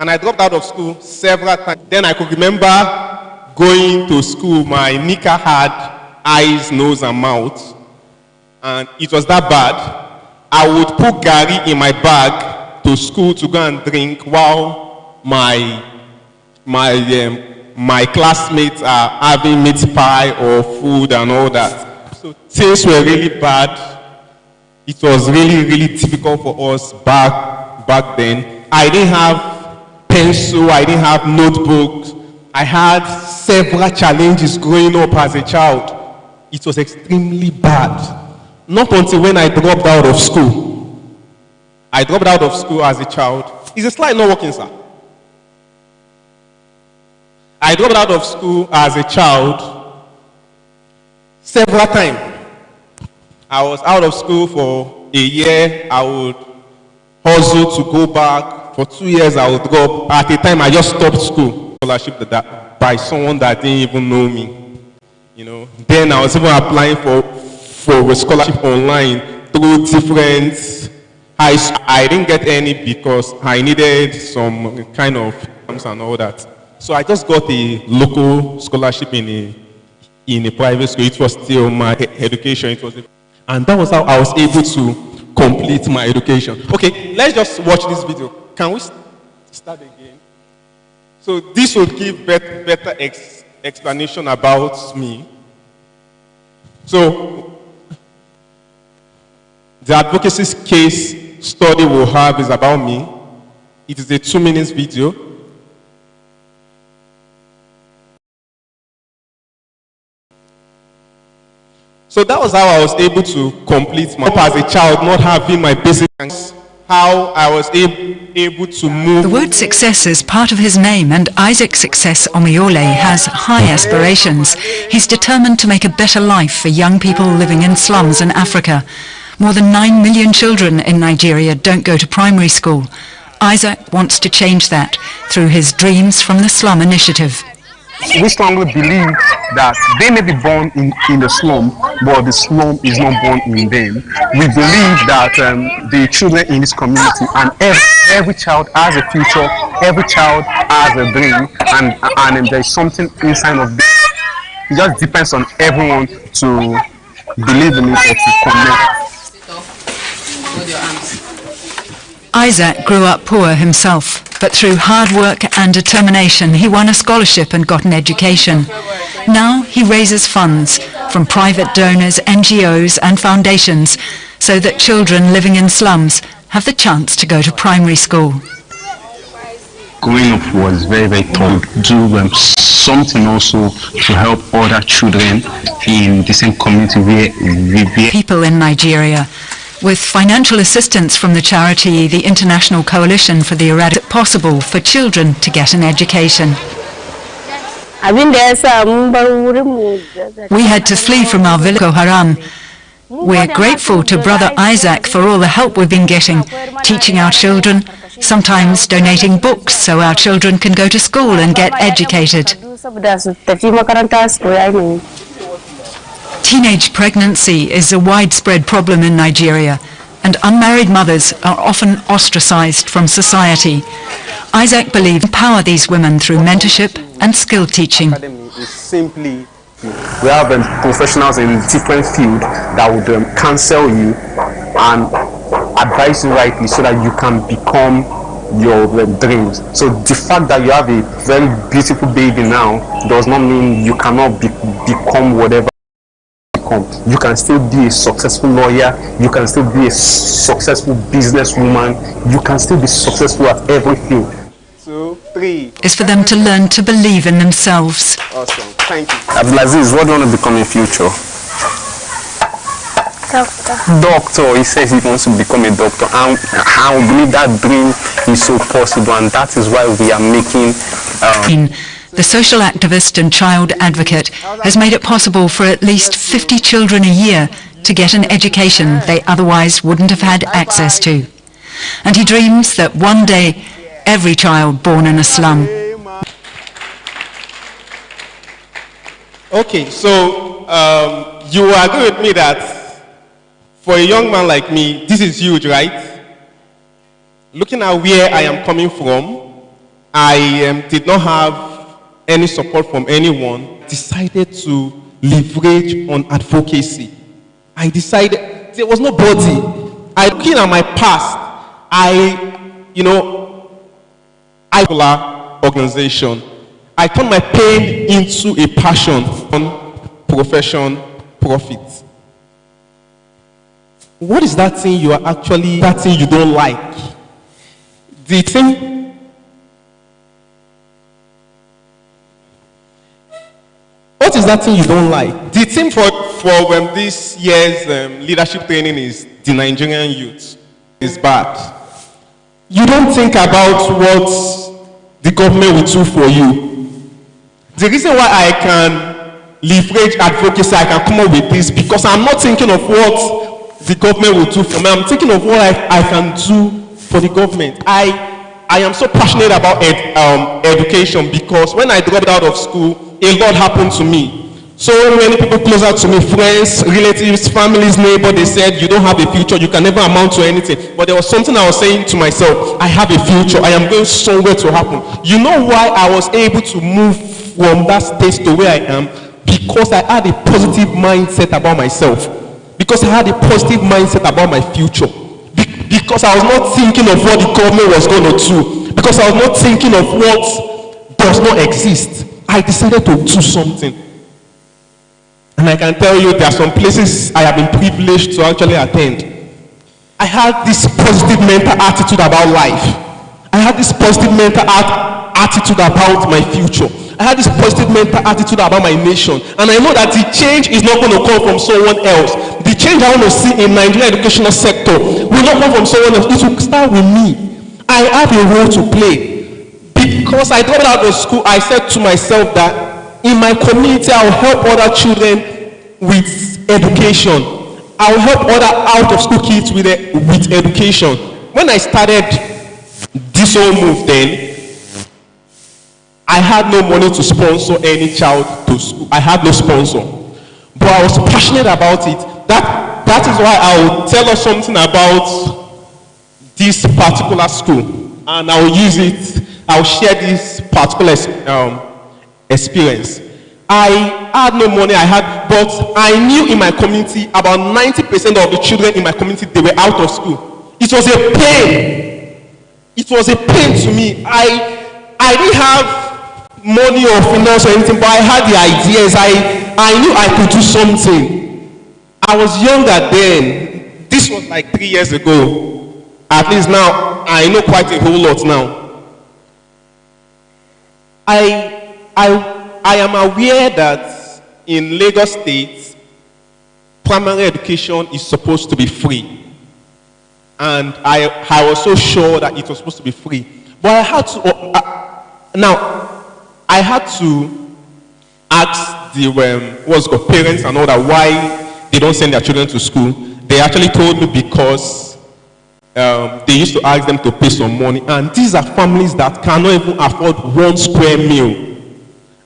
And I dropped out of school several times. Then I could remember going to school, my nika had eyes, nose, and mouth. And it was that bad. I would put gari in my bag to school to go and drink while my classmates are having meat pie or food and all that. So things were really bad. It was really, really difficult for us back then. I didn't have pencil, I didn't have notebooks. I had several challenges growing up as a child. It was extremely bad. Not until when I dropped out of school. I dropped out of school as a child. Is the slide not working, sir? I dropped out of school as a child several times. I was out of school for a year. I would hustle to go back. For 2 years, I would drop. At the time, I just stopped school. Scholarship by someone that didn't even know me. You know. Then I was even applying for a scholarship online through different high schools. I didn't get any because I needed some kind of exams and all that. So I just got a local scholarship in a private school. It was still my education. And that was how I was able to complete my education. Okay, let's just watch this video. Can we start again? So this will give better explanation about me. So the advocacy case study we'll have is about me. It is a 2-minute video. So that was how I was able to complete my as a child, not having my basic things, how I was able to move. The word success is part of his name, and Isaac Success Omiole has high aspirations. He's determined to make a better life for young people living in slums in Africa. More than 9 million children in Nigeria don't go to primary school. Isaac wants to change that through his Dreams from the Slum initiative. We strongly believe that they may be born in the slum, but the slum is not born in them. We believe that the children in this community and every child has a future, every child has a dream, and there's something inside of them. It just depends on everyone to believe in it or to connect. Isaac grew up poor himself, but through hard work and determination he won a scholarship and got an education. Now he raises funds from private donors, NGOs and foundations so that children living in slums have the chance to go to primary school. Growing up was very, very tough. Do something also to help other children in the same community where people in Nigeria. With financial assistance from the charity, the International Coalition for the Eradication, it's possible for children to get an education. We had to flee from our village, Boko Haram. We're grateful to Brother Isaac for all the help we've been getting, teaching our children, sometimes donating books so our children can go to school and get educated. Teenage pregnancy is a widespread problem in Nigeria, and unmarried mothers are often ostracized from society. Isaac believes empower these women through mentorship and skill teaching. We have professionals in different fields that would counsel you and advise you rightly so that you can become your dreams. So the fact that you have a very beautiful baby now does not mean you cannot become whatever. You can still be a successful lawyer, you can still be a successful businesswoman, you can still be successful at every field. 2, 3. Is for them to learn to believe in themselves. Awesome, thank you. Abdulaziz, what do you want to become in future? Doctor. He says he wants to become a doctor, and I believe that dream is so possible, and that is why we are making the social activist and child advocate has made it possible for at least 50 children a year to get an education they otherwise wouldn't have had access to. And he dreams that one day every child born in a slum. Okay, so you will agree with me that for a young man like me, this is huge, right? Looking at where I am coming from, I did not have any support from anyone. Decided to leverage on advocacy. I decided there was nobody. Looking at my past, organization. I turned my pain into a passion on profession, profit. What is that thing that thing you don't like? The thing, what is that thing you don't like? The thing for this year's leadership training is the Nigerian youth is bad. You don't think about what the government will do for you. The reason why I can leverage advocacy, I can come up with this, because I'm not thinking of what the government will do for me. I'm thinking of what I can do for the government. I am so passionate about education, because when I dropped out of school, a lot happened to me. So many people closer to me, friends, relatives, families, neighbors, they said, you don't have a future, you can never amount to anything. But there was something I was saying to myself, I have a future, I am going somewhere to happen. You know why I was able to move from that stage to where I am? Because I had a positive mindset about myself. Because I had a positive mindset about my future. Because I was not thinking of what the government was going to do. Because I was not thinking of what does not exist. I decided to do something. And I can tell you there are some places I have been privileged to actually attend. I had this positive mental attitude about life. I had this positive mental attitude about my future. I had this positive mental attitude about my nation. And I know that the change is not going to come from someone else. The change I want to see in Nigerian educational sector will not come from someone else. It will start with me. I have a role to play. Because I dropped out of school, I said to myself that in my community, I will help other children with education. I will help other out-of-school kids with education. When I started this whole move then, I had no money to sponsor any child to school. I had no sponsor. But I was passionate about it. That is why I will tell us something about this particular school. And I will use it, I will share this particular experience. I had no money, but I knew in my community about 90% of the children in my community, they were out of school. It was a pain. It was a pain to me. I didn't have money or finance or anything, but I had the ideas. I knew I could do something. I was younger then. This was like 3 years ago. At least now, I know quite a whole lot now. I am aware that in Lagos State, primary education is supposed to be free. And I was so sure that it was supposed to be free. But I had to, I had to ask the parents and all that why they don't send their children to school. They actually told me because they used to ask them to pay some money. And these are families that cannot even afford 1 square meal.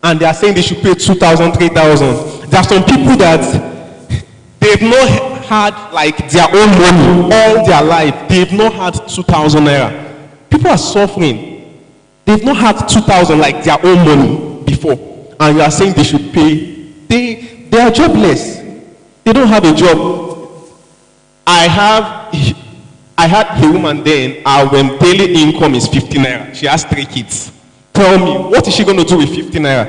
And they are saying they should pay 2,000, 3,000. There are some people that they've not had like their own money all their life. They've not had 2,000 naira. People are suffering. They've not had 2,000 like their own money before. And you are saying they should pay. They are jobless. They don't have a job. I had a woman then, our daily income is 50 naira. She has 3 kids. Tell me, what is she going to do with 50 naira?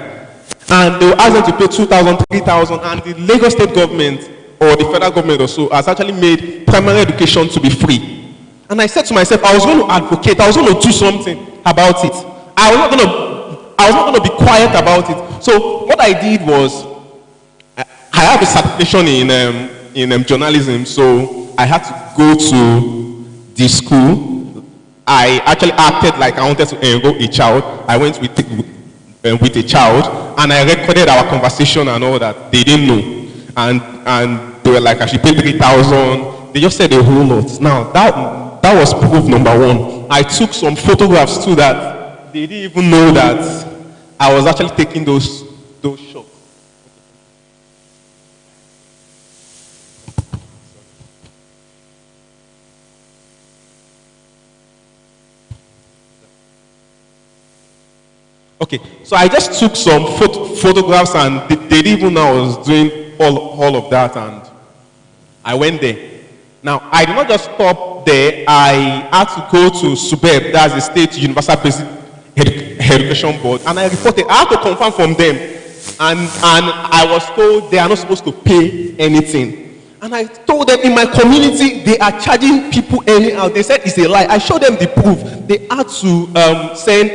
And they will ask them to pay 2,000, 3,000, and the Lagos State government or the federal government or so has actually made primary education to be free. And I said to myself, I was going to advocate, I was going to do something about it. I was not going to be quiet about it. So what I did was, I have a certification in journalism, so I had to go to the school. I actually acted like I wanted to enroll a child. I went with a child, and I recorded our conversation and all that. They didn't know, and they were like, I should pay 3,000. They just said a whole lot. Now that was proof number 1. I took some photographs too that they didn't even know that I was actually taking those shots. Okay, so I just took some photographs, and they didn't even know I was doing all of that, and I went there. Now, I did not just stop there. I had to go to SUBEB, that's the State Universal Basic Education Board, and I reported. I had to confirm from them, and I was told they are not supposed to pay anything. And I told them, in my community, they are charging people anyhow. They said it's a lie. I showed them the proof. They had to send,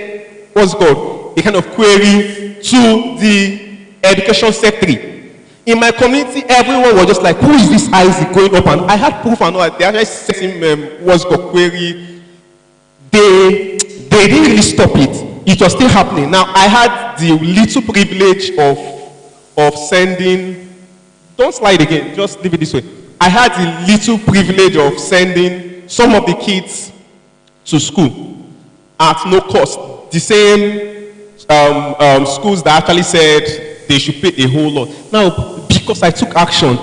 what's it called, a kind of query to the education secretary. In my community, everyone was just like, who is this Isaac going up? And I had proof and all that. They actually sent him, what's it called, query. They didn't really stop it. It was still happening. Now, I had the little privilege of sending. Don't slide again, just leave it this way. I had the little privilege of sending some of the kids to school at no cost. The same schools that actually said they should pay a whole lot. Now, because I took action,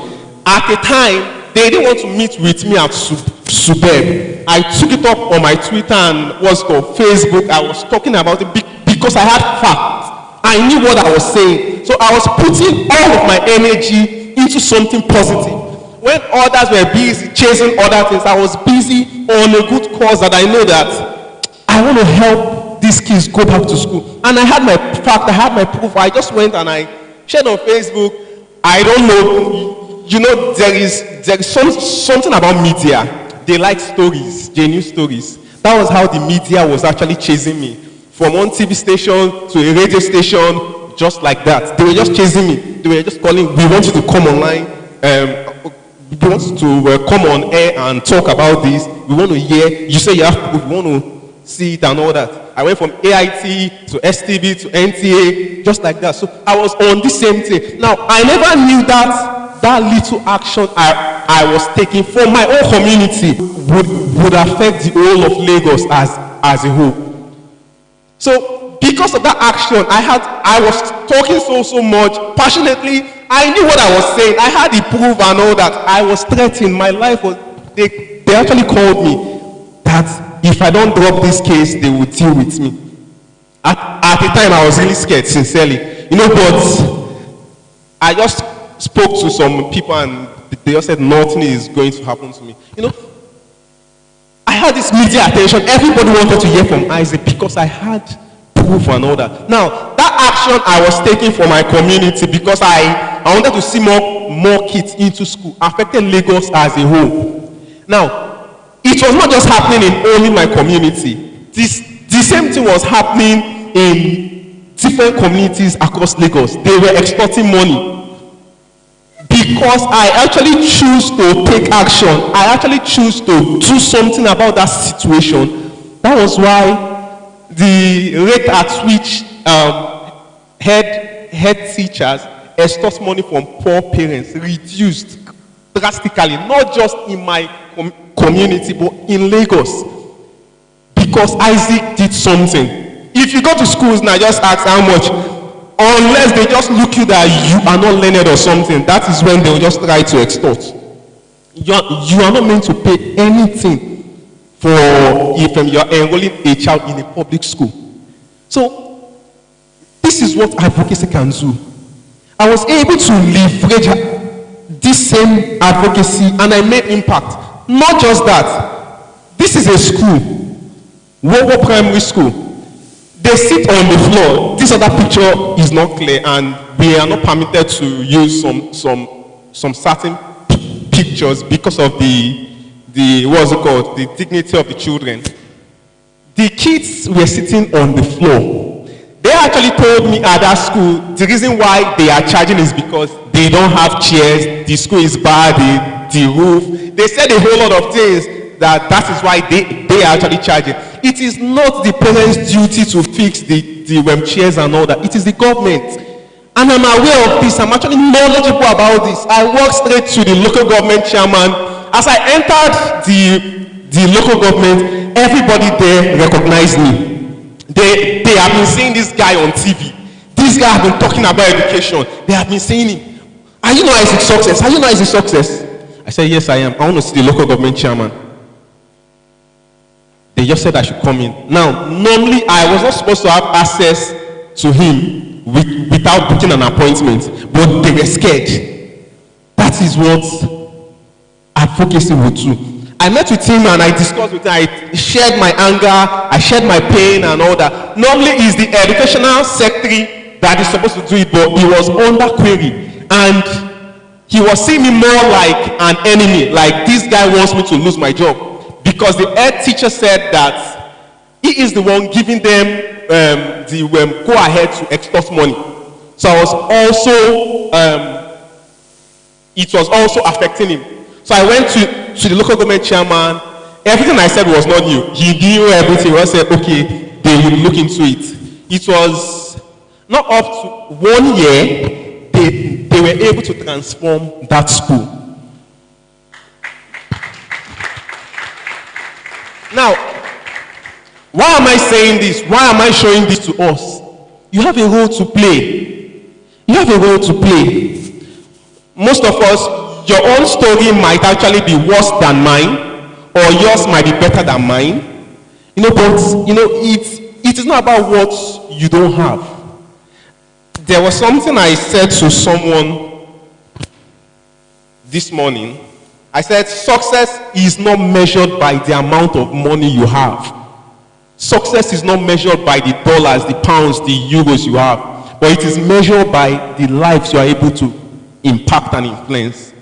at the time, they didn't want to meet with me at SUBEB. I took it up on my Twitter and what's called Facebook. I was talking about it because I had facts. I knew what I was saying. So I was putting all of my energy into something positive. When others were busy chasing other things, I was busy on a good cause that I know that I want to help these kids go back to school. And I had my fact, I had my proof. I just went and I shared on Facebook. I don't know, you know, there is something about media. They like stories, genuine stories. That was how the media was actually chasing me. From one TV station to a radio station, just like that. They were just chasing me. They were just calling, we want you to come online. We want you to come on air and talk about this. We want to hear. You say you have proof. We want to see it and all that. I went from AIT to STB to NTA, just like that. So I was on the same thing. Now, I never knew that little action I was taking for my own community would affect the whole of Lagos as a whole. So because of that action, I was talking so much passionately. I knew what I was saying. I had the proof and all that. I was threatened. My life was. They actually called me that if I don't drop this case, they would deal with me. At the time, I was really scared, sincerely. You know, but I just spoke to some people and they just said nothing is going to happen to me. You know, I had this media attention. Everybody wanted to hear from Isaac because I had proof and all that. Now, that action I was taking for my community because I wanted to see more kids into school affected Lagos as a whole. Now, it was not just happening in only my community. The same thing was happening in different communities across Lagos. They were extorting money. Because I actually choose to take action, I actually choose to do something about that situation. That was why the rate at which head teachers extort money from poor parents reduced drastically, not just in my community, but in Lagos. Because Isaac did something. If you go to schools now, just ask how much. Unless they just look you that you are not learned or something, that is when they will just try to extort. You are not meant to pay anything for if you are enrolling a child in a public school. So, this is what advocacy can do. I was able to leverage this same advocacy and I made impact. Not just that. This is a school, Wowo Primary School. They sit on the floor. This other picture is not clear, and we are not permitted to use some certain pictures because of the what's it called, the dignity of the children. The kids were sitting on the floor. They actually told me at that school the reason why they are charging is because they don't have chairs. The school is bad. The roof. They said a whole lot of things that is why they are actually charging. It is not the parents' duty to fix the chairs and all that. It is the government. And I'm aware of this. I'm actually knowledgeable about this. I walked straight to the local government chairman. As I entered the local government, everybody there recognized me. They have been seeing this guy on TV. This guy has been talking about education. They have been saying him. Are you not Isaac Success? Are you not Isaac Success? I said, yes, I am. I want to see the local government chairman. They just said I should come in. Now, normally I was not supposed to have access to him without booking an appointment, but they were scared. That is what advocacy would do. I met with him and I discussed with him. I shared my anger, I shared my pain and all that. Normally it's the educational secretary that is supposed to do it, but he was under query. And he was seeing me more like an enemy, like this guy wants me to lose my job. Because the head teacher said that he is the one giving them the go ahead to extort money. So I was also, it was also affecting him. So I went to the local government chairman. Everything I said was not new. He knew everything. I said, okay, they would look into it. It was not up to 1 year, they were able to transform that school. Now, why am I saying this? Why am I showing this to us? You have a role to play. You have a role to play. Most of us, your own story might actually be worse than mine, or yours might be better than mine. But it is not about what you don't have. There was something I said to someone this morning. I said, success is not measured by the amount of money you have. Success is not measured by the dollars, the pounds, the euros you have, but it is measured by the lives you are able to impact and influence.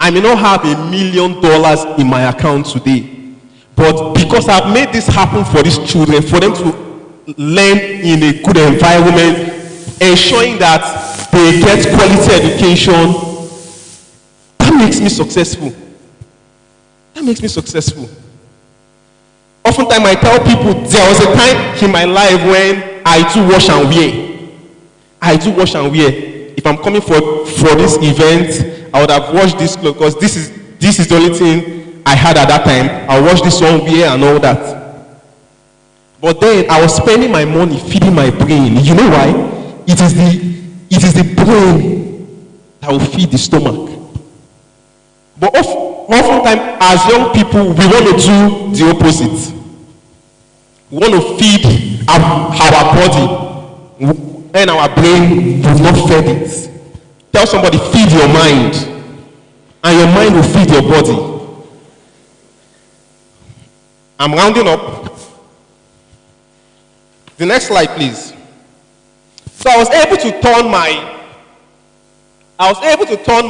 I may not have $1 million in my account today, but because I've made this happen for these children, for them to learn in a good environment, ensuring that they get quality education, that makes me successful. That makes me successful. Oftentimes I tell people there was a time in my life when I do wash and wear. I do wash and wear. If I'm coming for this event, I would have washed this clothes because this is the only thing I had at that time. I'll wash this one wear and all that. But then I was spending my money feeding my brain. You know why? It is the brain that will feed the stomach. But oftentimes, as young people, we want to do the opposite. We want to feed our body, and our brain will not feed it. Tell somebody, feed your mind, and your mind will feed your body. I'm rounding up. The next slide, please. So I was able to turn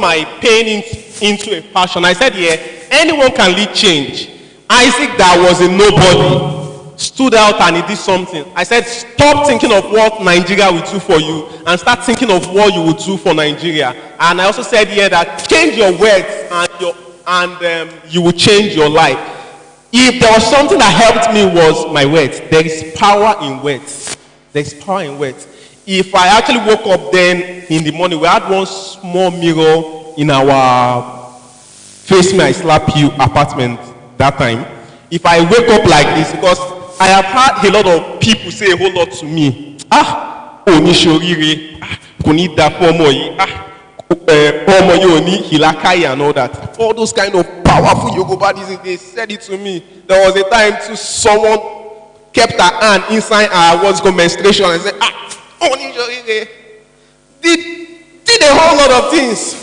my pain into a passion. I said, yeah, anyone can lead change. Isaac, that was a nobody, stood out and he did something. I said, stop thinking of what Nigeria will do for you and start thinking of what you will do for Nigeria. And I also said here that change your words and you will change your life. If there was something that helped me was my words. There is power in words. There is power in words. If I actually woke up then in the morning, we had one small mirror in our Face Me I Slap You apartment that time. If I wake up like this, because I have had a lot of people say a whole lot to me. Onishorire, Kunida Pomoyi, Pomoyi, Hilakai and all that. All those kind of powerful Yoruba, they said it to me. There was a time to someone kept her hand inside her what's called menstruation and said, did a whole lot of things,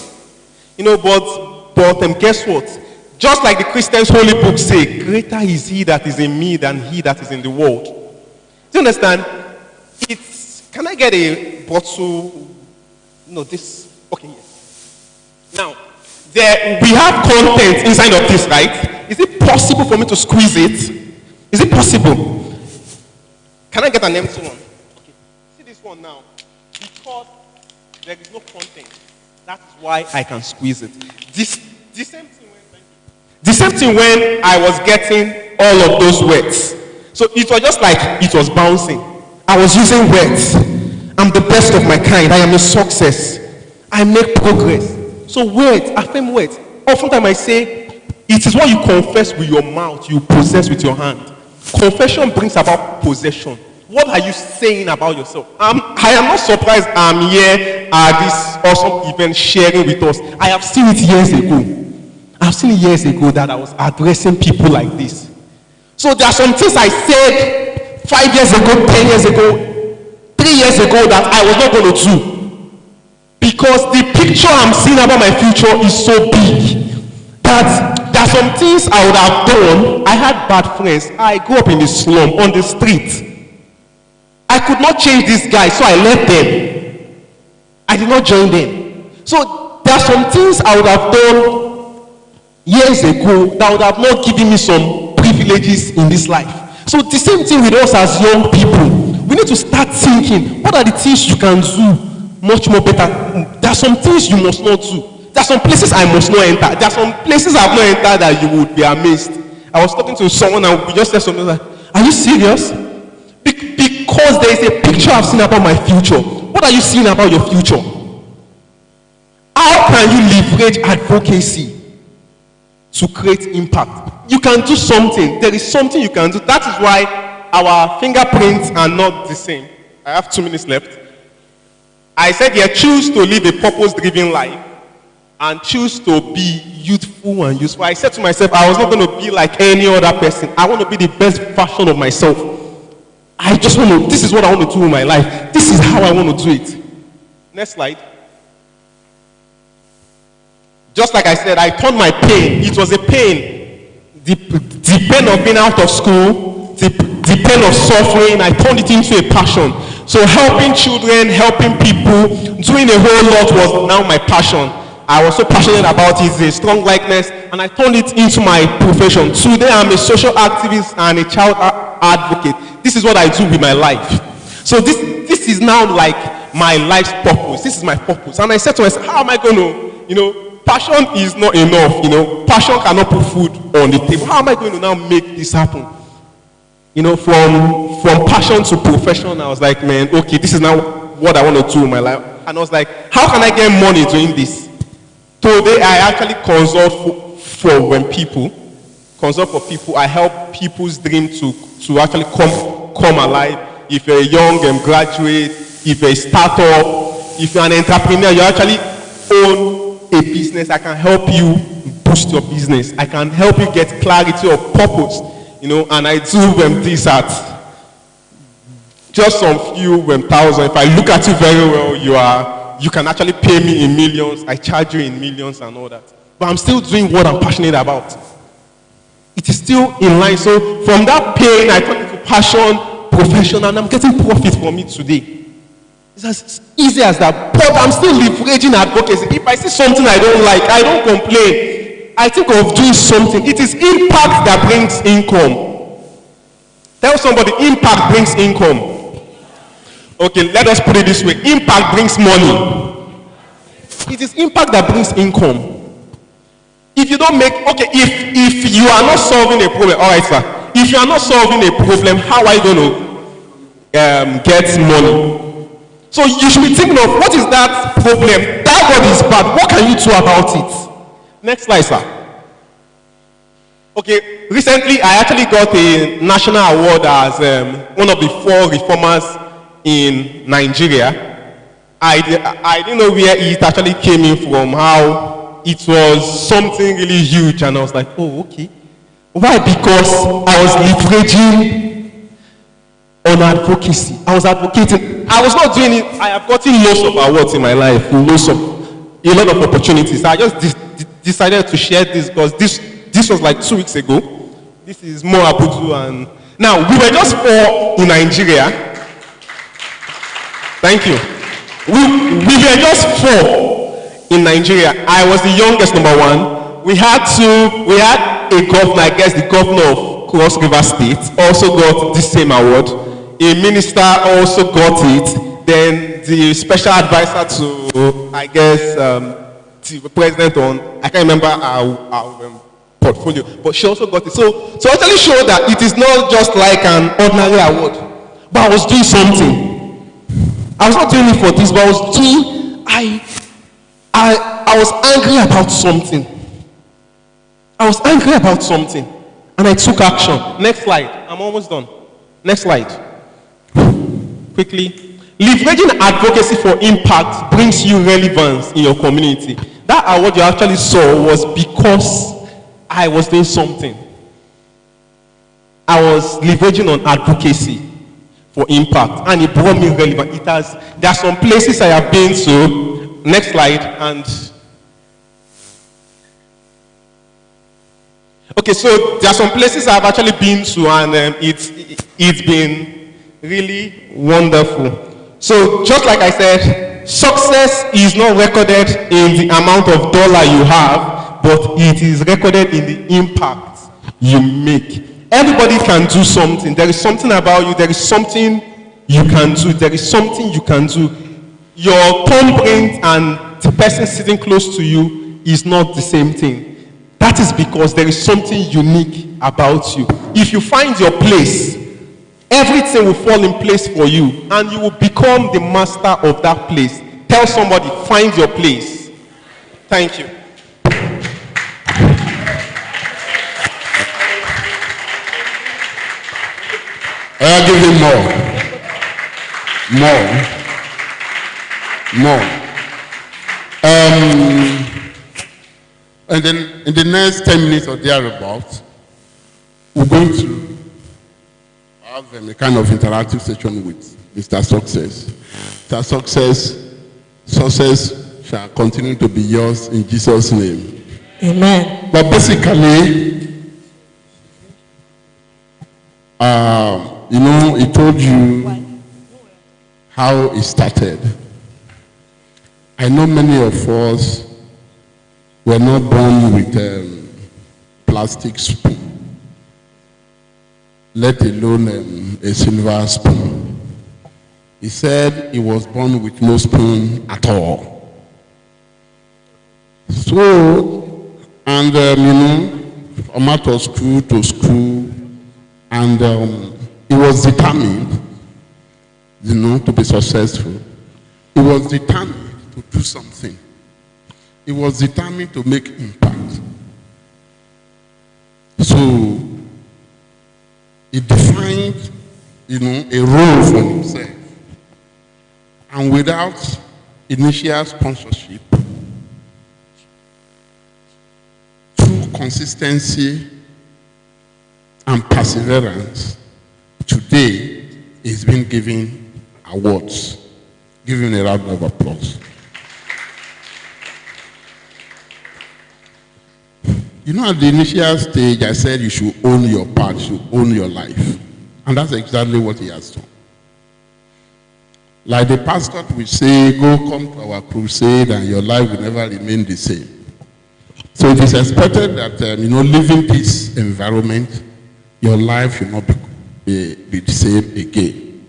but guess what? Just like the Christians' holy book say, greater is he that is in me than he that is in the world. Do you understand? Can I get a bottle? No, this. Okay, yes. Now, we have content inside of this, right? Is it possible for me to squeeze it? Is it possible? Can I get an empty one? Okay. See this one now. Because there is no content. That is why I can squeeze it. The same thing when I was getting all of those words. So it was just like it was bouncing. I was using words. I'm the best of my kind. I am a success. I make progress. So words, affirm words. Oftentimes I say, it is what you confess with your mouth, you possess with your hand. Confession brings about possession. What are you saying about yourself? I am not surprised I'm here at this awesome event sharing with us. I have seen it years ago. I've seen it years ago that I was addressing people like this. So there are some things I said 5 years ago, 10 years ago, 3 years ago that I was not going to do. Because the picture I'm seeing about my future is so big that there are some things I would have done. I had bad friends. I grew up in the slum, on the street. I could not change these guys, so I left them. I did not join them. So there are some things I would have done years ago that would have not given me some privileges in this life. So the same thing with us as young people. We need to start thinking, what are the things you can do much more better? There are some things you must not do. There are some places I must not enter. There are some places I have not entered that you would be amazed. I was talking to someone and we just said something like, are you serious? Because there is a picture I've seen about my future. What are you seeing about your future? How can you leverage advocacy to create impact? You can do something. There is something you can do. That is why our fingerprints are not the same. I have 2 minutes left. I said, yeah, choose to live a purpose-driven life and choose to be youthful and useful. I said to myself, I was not going to be like any other person. I want to be the best version of myself. I just want to, this is what I want to do in my life. This is how I want to do it. Next slide. Just like I said, I turned my pain. It was a pain. The pain of being out of school, the pain of suffering, I turned it into a passion. So helping children, helping people, doing a whole lot was now my passion. I was so passionate about it, a strong likeness, and I turned it into my profession. Today I'm a social activist and a child advocate. This is what I do with my life. So this is now like my life's purpose. This is my purpose. And I said to myself, how am I going to, passion is not enough, passion cannot put food on the table. How am I going to now make this happen? From passion to profession, I was like, man, okay, this is now what I want to do in my life. And I was like, how can I get money doing this? Today, I actually consult for people. I help people's dream to actually come alive. If you're a young graduate, if you're a startup, if you're an entrepreneur, you actually own a business, I can help you boost your business. I can help you get clarity of purpose. And I do this at just some few thousands. If I look at you very well, you can actually pay me in millions. I charge you in millions and all that. But I'm still doing what I'm passionate about. It is still in line. So from that pain, I turn into passion, profession, and I'm getting profit from it today. It's as easy as that. But I'm still leveraging advocacy. If I see something I don't like, I don't complain. I think of doing something. It is impact that brings income. Tell somebody, impact brings income. Okay, let us put it this way. Impact brings money. It is impact that brings income. If you don't make, okay, if you are not solving a problem, all right, sir. If you are not solving a problem, how are you going to get money? So you should be thinking of, what is that problem? That God is bad. What can you do about it? Next slide, sir. Okay, recently I actually got a national award as one of the 4 reformers in Nigeria. I didn't know where it actually came in from, how it was something really huge, and I was like, oh, okay. Why? Because I was leveraging on advocacy. I was advocating. I was not doing it. I have gotten lots of awards in my life, a lot of opportunities. I just decided to share this because this was like 2 weeks ago. This is more Abudu, and now we were just 4 in Nigeria. Thank you. We were just 4 in Nigeria. I was the youngest, number 1. We had a governor, I guess the governor of Cross River State also got the same award. A minister also got it. Then the special advisor to, I guess, the president on, I can't remember our portfolio, but she also got it. So actually show that it is not just like an ordinary award, but I was doing something. I was not doing it for this, but I was doing, I was angry about something. I was angry about something, and I took action. Next slide. I'm almost done. Next slide. Quickly. Leveraging advocacy for impact brings you relevance in your community. That award you actually saw was because I was doing something. I was leveraging on advocacy for impact, and it brought me relevant. There are some places I have been to. Next slide. And okay, so there are some places I've actually been to, and it's been really wonderful. So just like I said, success is not recorded in the amount of dollar you have, but it is recorded in the impact you make. Everybody can do something. There is something about you. There is something you can do. There is something you can do. Your thumbprint and the person sitting close to you is not the same thing. That is because there is something unique about you. If you find your place, everything will fall in place for you, and you will become the master of that place. Tell somebody, find your place. Thank you. I'll give him more. And then in the next 10 minutes or thereabouts, we're going to have a kind of interactive session with Mr. Success. Mr. Success shall continue to be yours in Jesus' name. Amen. But basically, he told you how it started. I know many of us were not born with plastic spoon, let alone a silver spoon. He said he was born with no spoon at all. So, and from out of school to school, and he was determined, to be successful. He was determined to do something. He was determined to make impact. So he defined, a role for himself. And without initial sponsorship, through consistency and perseverance, today he's been given awards. Give him a round of applause. At the initial stage, I said you should own your part, you should own your life. And that's exactly what he has done. Like the pastor will say, go come to our crusade and your life will never remain the same. So it is expected that, living this environment, your life should not be the same again.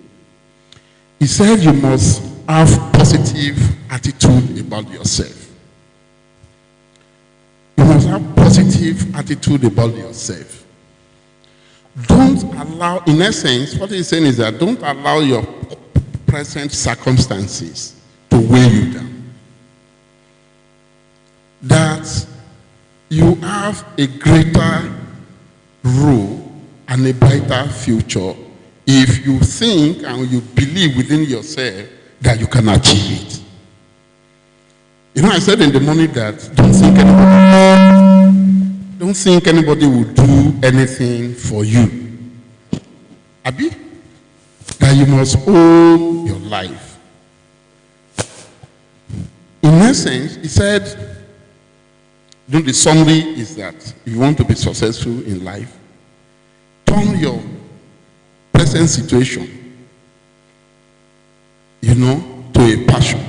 He said you must have positive attitude about yourself. You must have positive attitude about yourself. Don't allow, in essence, what he's saying is that don't allow your present circumstances to weigh you down. That you have a greater role and a brighter future if you think and you believe within yourself that you can achieve it. I said in the morning that don't think anybody will do anything for you. Abi? That you must own your life. In essence, he said, the summary is that if you want to be successful in life, turn your present situation, to a passion.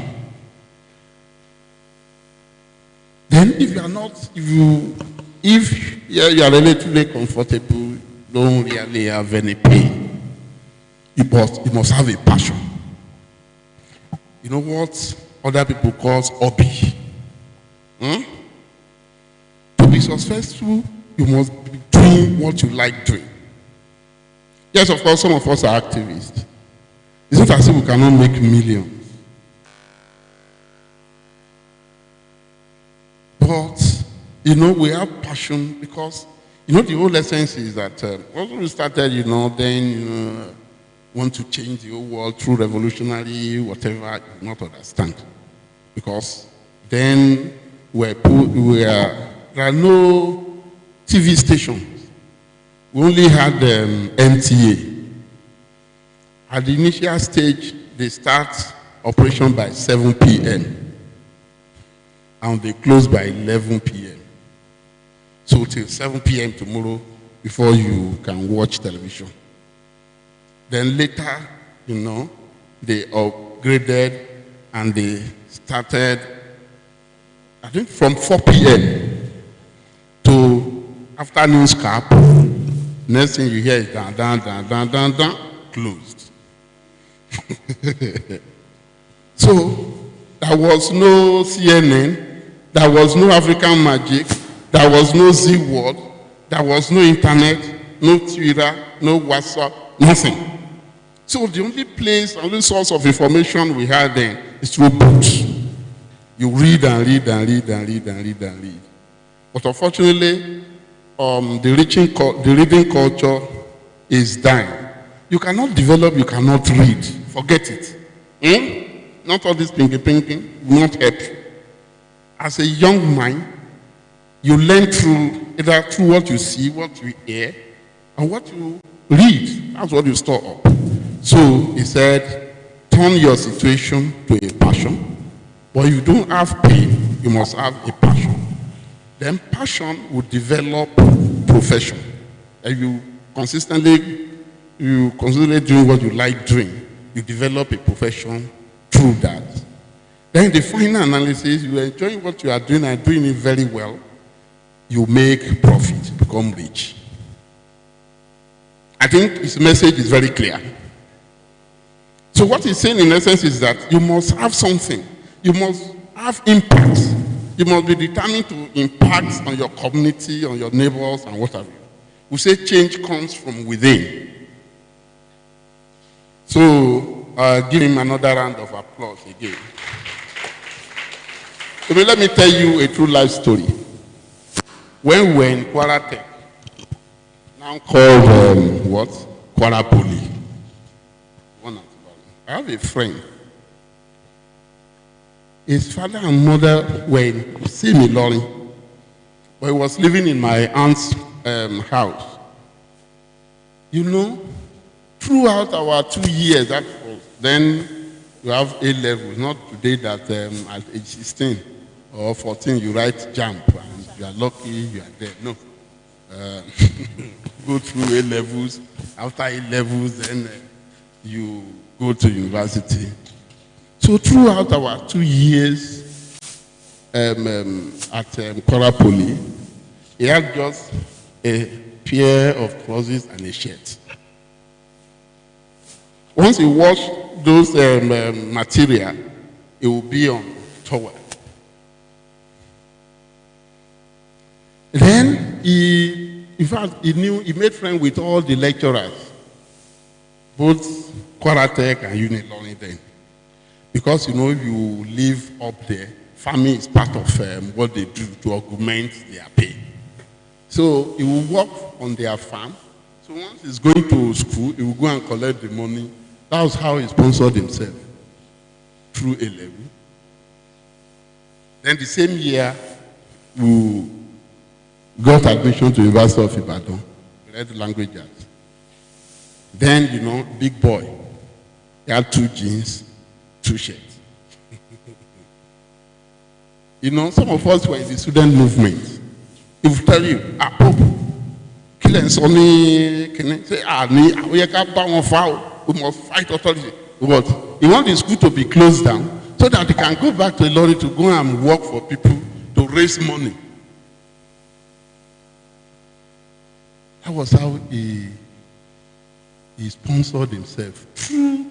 Then if you are not, if you are relatively comfortable, don't really have any pain, you must have a passion. You know what other people call hobby? To be successful, you must be doing what you like doing. Yes, of course, some of us are activists. It's not as if we cannot make millions. But, we have passion because, the whole essence is that when we started, then want to change the whole world through revolutionary, whatever, you do not understand. Because then there are no TV stations. We only had MTA. At the initial stage, they start operation by 7 p.m. and they close by 11 p.m. So till 7 p.m. tomorrow before you can watch television. Then later, they upgraded and they started, I think from 4 p.m. to afternoon scap. Next thing you hear is down, closed. So there was no CNN, there was no African Magic, there was no Z World, there was no internet, no Twitter, no WhatsApp, nothing. So the only source of information we had then is through books. You read and read and read and read and read and read. But unfortunately, the reading culture is dying. You cannot develop, you cannot read. Forget it. Not all this pinky will not help you. As a young mind, you learn either through what you see, what you hear, and what you read. That's what you store up. So he said, turn your situation to a passion. But you don't have pain, you must have a passion. Then passion will develop profession. If you consistently doing what you like doing, you develop a profession through that. Then the final analysis, you are enjoying what you are doing and doing it very well, you make profit, become rich. I think his message is very clear. So what he's saying in essence is that you must have something. You must have impact. You must be determined to impact on your community, on your neighbors, and whatever. We say change comes from within. So give him another round of applause again. So let me tell you a true life story. When we were in Kwara Tech, now called Kwara Poly. I have a friend. His father and mother were in same Ilorin, but he was living in my aunt's house. Throughout our 2 years, then you have A levels, not today that at age 16 or 14 you write jump and you are lucky you are there. No. Go through A levels. After A levels, then you go to university. So throughout our 2 years at Kwara Poly, he had just a pair of trousers and a shirt. Once he washed those material, it will be on towel. Then he made friends with all the lecturers, both Kwara Tech and Unilorin then. Because if you live up there, farming is part of what they do to augment their pay. So he will work on their farm. So once he's going to school, he will go and collect the money. That was how he sponsored himself, through A level. Then the same year, we got admission to University of Ibadan, read language arts. Then, big boy. He had 2 jeans, 2 shirts. Some of us were in the student movement. He will tell you, we must fight authority. What? He wants the school to be closed down so that they can go back to the lorry to go and work for people to raise money. That was how he sponsored himself through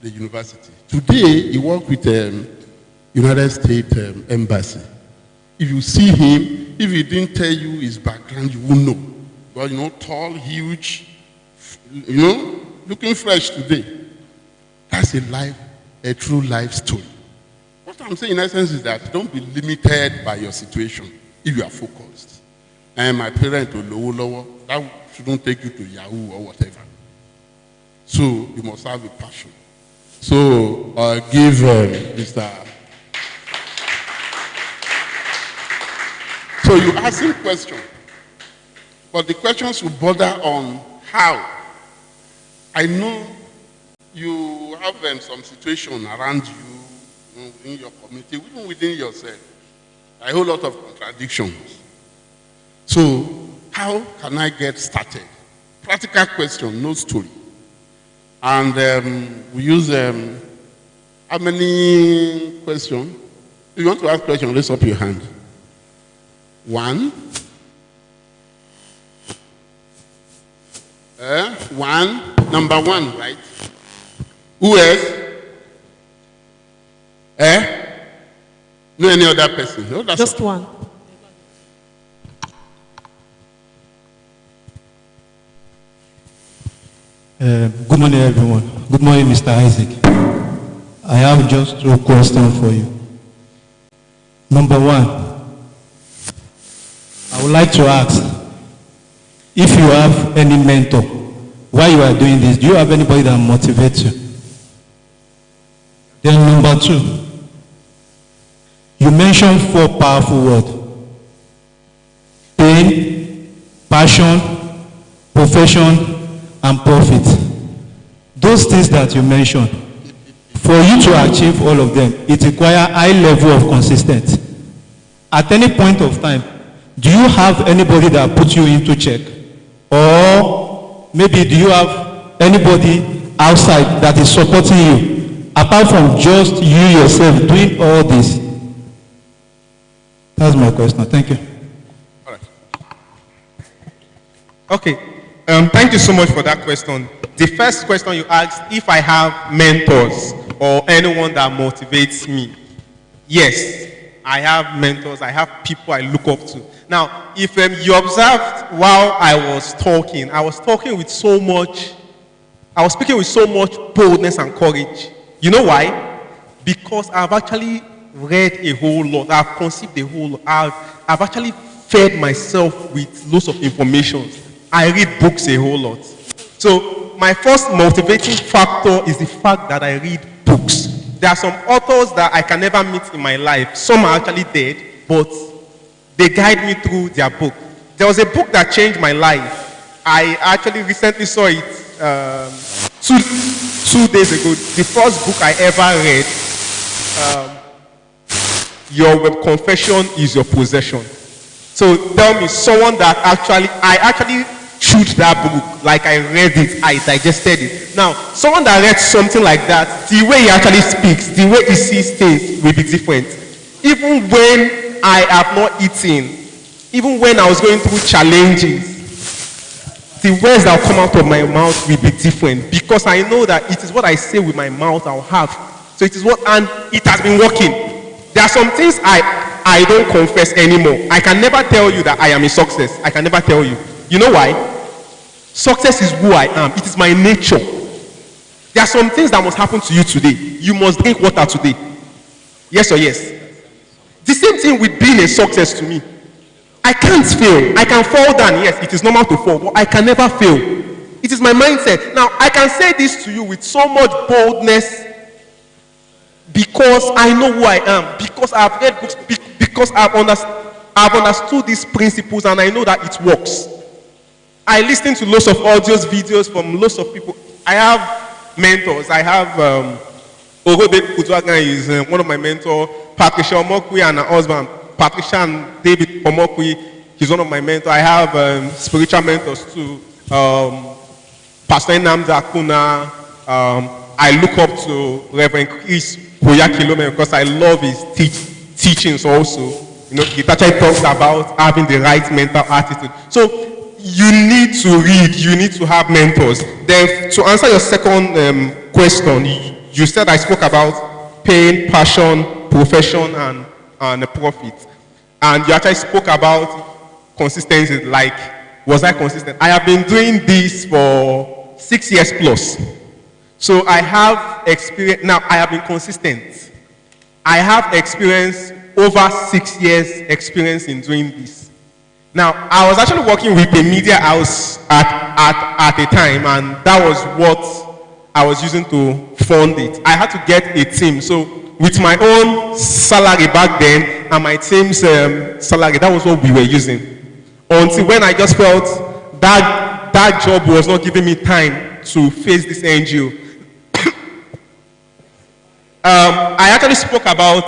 the university. Today, he works with the United States Embassy. If you see him, if he didn't tell you his background, you won't know. But tall, huge, looking fresh today. That's a true life story. What I'm saying in essence is that don't be limited by your situation if you are focused. And my parents will lower, that shouldn't take you to Yahoo or whatever. So you must have a passion. So give Mr. So you ask him questions, but the questions will border on how. I know you have some situation around you, in your community, even within yourself, a whole lot of contradictions. So, how can I get started? Practical question, no story. And we use, how many questions? If you want to ask questions, raise up your hand. 1. 1. Number 1, right? Who else? No, any other person? No, that's Just one. Good morning, everyone. Good morning, Mr. Isaac. I have just 2 questions for you. Number 1, I would like to ask if you have any mentor while you are doing this. Do you have anybody that motivates you? Then number 2, you mentioned 4 powerful words: pain, passion, profession, and profit. Those things that you mentioned, for you to achieve all of them, it requires high level of consistency. At any point of time, do you have anybody that puts you into check? Or maybe do you have anybody outside that is supporting you, apart from just you yourself doing all this? That's my question. Thank you. All right. Okay. Thank you so much for that question. The first question you asked, if I have mentors or anyone that motivates me. Yes, I have mentors. I have people I look up to. Now, if you observed while I was talking with so much, I was speaking with so much boldness and courage. You know why? Because I've actually read a whole lot. I've conceived a whole lot. I've actually fed myself with lots of information. I read books a whole lot. So my first motivating factor is the fact that I read books. There are some authors that I can never meet in my life. Some are actually dead, but they guide me through their book. There was a book that changed my life. I actually recently saw it 2 days ago. The first book I ever read, Your Confession is Your Possession. So tell me, someone that I actually chewed that book, like I read it, I digested it. Now, someone that read something like that, the way he actually speaks, the way he sees things will be different. Even when I have not eaten, even when I was going through challenges, the words that will come out of my mouth will be different, because I know that it is what I say with my mouth I'll have. So it is what, and it has been working. There are some things I don't confess anymore. I can never tell you that I am a success. I can never tell you. You know why? Success is who I am. It is my nature. There are some things that must happen to you today. You must drink water today. Yes or yes? The same thing with being a success to me. I can't fail. I can fall down. Yes, it is normal to fall, but I can never fail. It is my mindset. Now, I can say this to you with so much boldness because I know who I am, because I've read books, because I've understood these principles, and I know that it works. I listen to lots of audios, videos from lots of people. I have mentors. I have Ogode Kutwagan is one of my mentors. Patricia Omokwi and her husband, Patricia and David Omokwi, he's one of my mentors. I have spiritual mentors too. Pastor Nnamdi Akuna. I look up to Reverend Chris Boyakilome because I love his teachings also. You know, he actually talks about having the right mental attitude. So you need to read, you need to have mentors. Then to answer your second question, you said I spoke about pain, passion, profession, and profit. And you actually spoke about consistency, like, was I consistent? I have been doing this for 6 years plus. So I have experience, now I have been consistent. I have experience, over 6 years experience in doing this. Now, I was actually working with a media house at a time, and that was what I was using to fund it. I had to get a team. So with my own salary back then and my team's salary, that was what we were using. Until when I just felt that job was not giving me time to face this NGO. I actually spoke about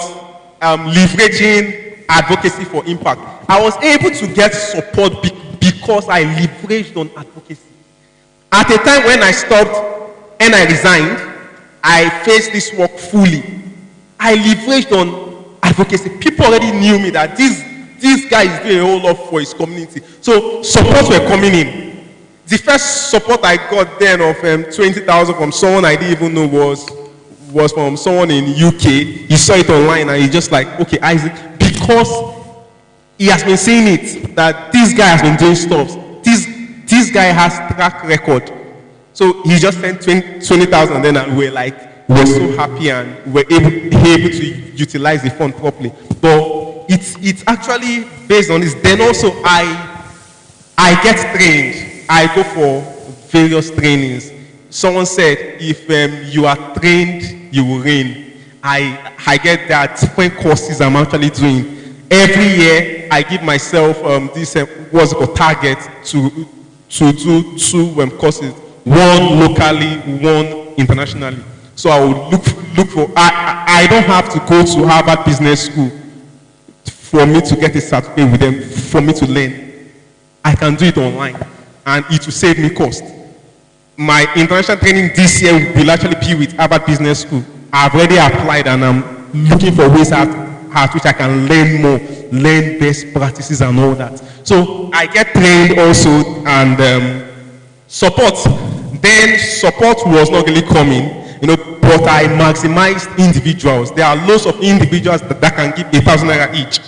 leveraging advocacy for impact. I was able to get support because I leveraged on advocacy. At a time when I stopped and I resigned, I faced this work fully. I leveraged on advocacy. People already knew me that this guy is doing a whole lot for his community. So supports were coming in. The first support I got then of 20,000 from someone I didn't even know was from someone in UK. He saw it online and he just like, okay, Isaac, because he has been saying it, that this guy has been doing stuff. This guy has track record. So he just sent 20,000 then and we're so happy and we're able to utilize the fund properly. But it's actually based on this. Then also I get trained. I go for various trainings. Someone said, if you are trained, you will reign. I get that different courses I'm actually doing. Every year, I give myself this what's called target to do 2 courses, one locally, one internationally. So I will look for. I don't have to go to Harvard Business School for me to get a certificate with them, for me to learn. I can do it online, and it will save me cost. My international training this year will actually be with Harvard Business School. I've already applied and I'm looking for ways at which I can learn more, learn best practices and all that. So I get trained also and support. Then support was not really coming, but I maximized individuals. There are lots of individuals that can give 1,000 naira each.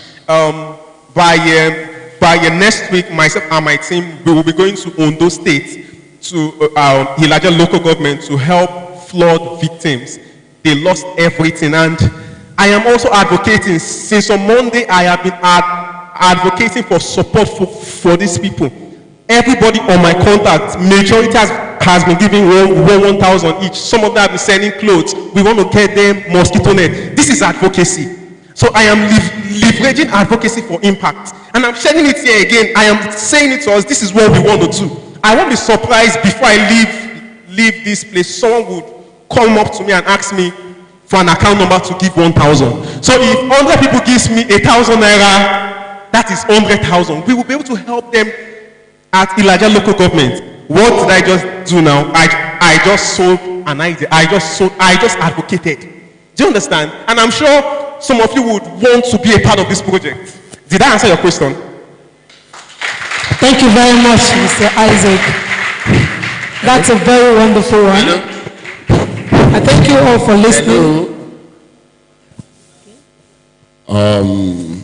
By next week, myself and my team, we will be going to Ondo State to Ilaja local government to help flood victims. They lost everything, and I am also advocating. Since on Monday, I have been advocating for support for these people. Everybody on my contact, majority has been giving 1,000 each. Some of them have been sending clothes. We want to get them mosquito net. This is advocacy. So I am leveraging advocacy for impact. And I'm sharing it here again. I am saying it to us, this is what we want to do. I won't be surprised before I leave this place. Someone would come up to me and ask me for an account number to give 1,000. So if 100 people gives me 1,000 naira, that is 100,000. We will be able to help them at Ilaja local government. What did I just do now? I just sold an idea. I just advocated. Do you understand? And I'm sure some of you would want to be a part of this project. Did I answer your question? Thank you very much, Mr. Isaac. That's a very wonderful one. Hello. I thank you all for listening. Hello.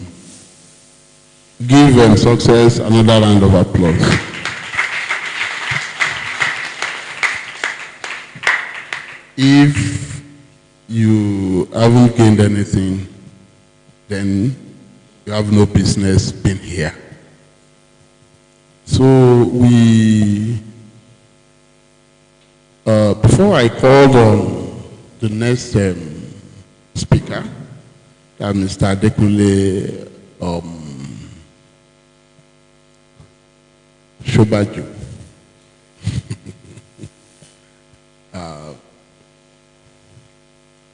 Give success another round of applause. If you haven't gained anything, then you have no business being here. So before I called on the next speaker, Mr. Adekunle Shobaju,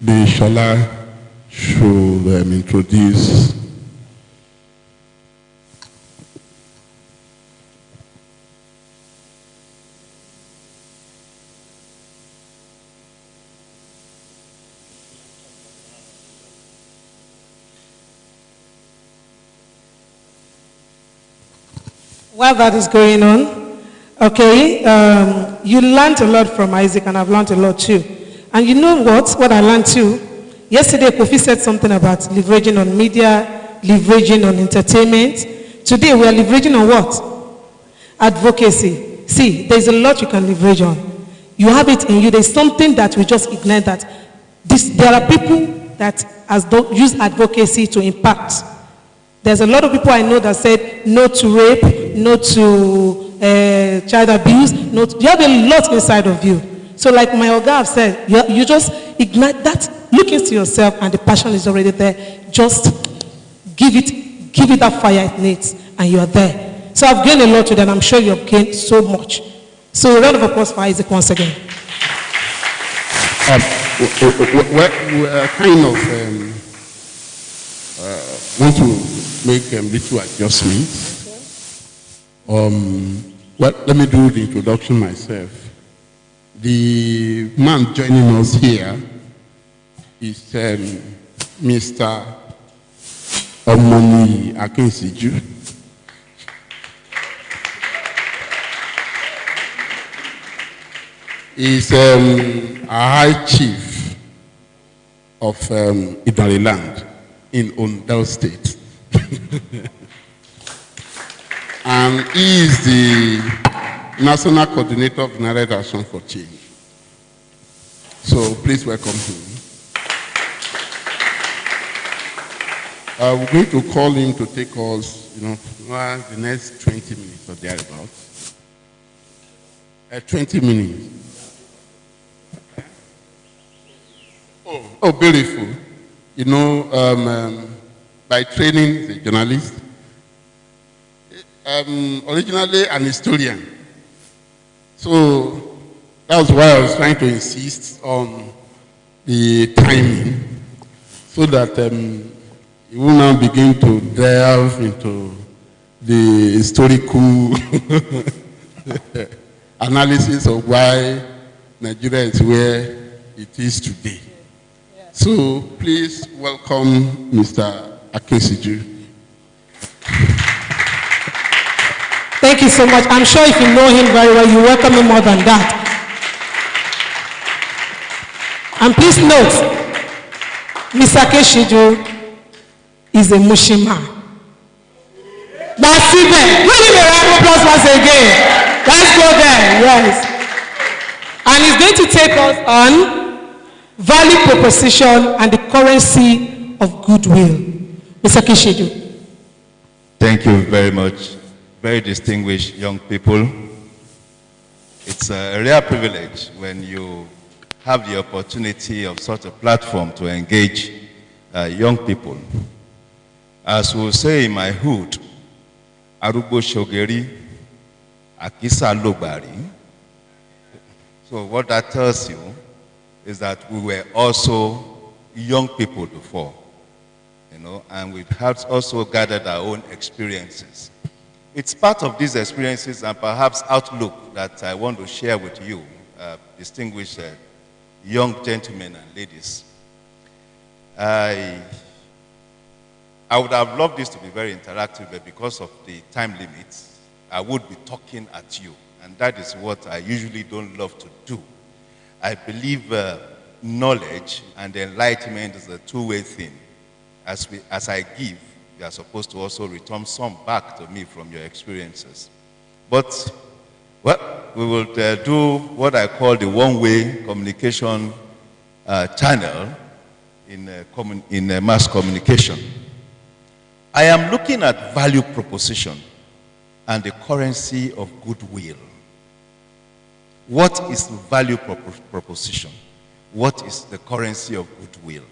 the Shola should introduce while that is going on, okay, you learned a lot from Isaac, and I've learned a lot too. And you know what I learned too? Yesterday, Kofi said something about leveraging on media, leveraging on entertainment. Today, we are leveraging on what? Advocacy. See, there's a lot you can leverage on. You have it in you. There's something that we just ignite that. There are people that use advocacy to impact. There's a lot of people I know that said no to rape, no to child abuse. You have a lot inside of you. So like my Oga have said, you just ignite that, look into yourself, and the passion is already there. Just give it that fire it needs, and you are there. So I've gained a lot today, and I'm sure you have gained so much. So a round of applause for Isaac once again. kind of want to make little adjustments. Well, let me do the introduction myself. The man joining us here is Mr. Omoni Akinsiju. He's a high chief of Idaliland in Ondo State. And he is the National Coordinator of United Action for Change. So please welcome him. We're going to call him to take us, the next 20 minutes or thereabouts. 20 minutes. Oh, beautiful. By training, he's a journalist. Originally an historian. So that's why I was trying to insist on the timing so that you will now begin to delve into the historical analysis of why Nigeria is where it is today. Yeah. So please welcome Mr. Akinsiju. Thank you so much. I'm sure if you know him very well, you welcome him more than that. And please note, Mr. Akinsiju is a Mushima. That's it. Give him a round of applause once again. Let's go there. Yes. And he's going to take us on value proposition and the currency of goodwill. Mr. Akinsiju. Thank you very much. Very distinguished young people. It's a rare privilege when you have the opportunity of such a platform to engage young people. As we say in my hood, Arubo Shogeri, Akisa Lobari. So what that tells you is that we were also young people before, and we have also gathered our own experiences. It's part of these experiences and perhaps outlook that I want to share with you, distinguished young gentlemen and ladies. I would have loved this to be very interactive, but because of the time limits, I would be talking at you, and that is what I usually don't love to do. I believe knowledge and enlightenment is a two-way thing. As I give, you are supposed to also return some back to me from your experiences. But, well, we will do what I call the one-way communication channel in mass communication. I am looking at value proposition and the currency of goodwill. What is value proposition? What is the currency of goodwill?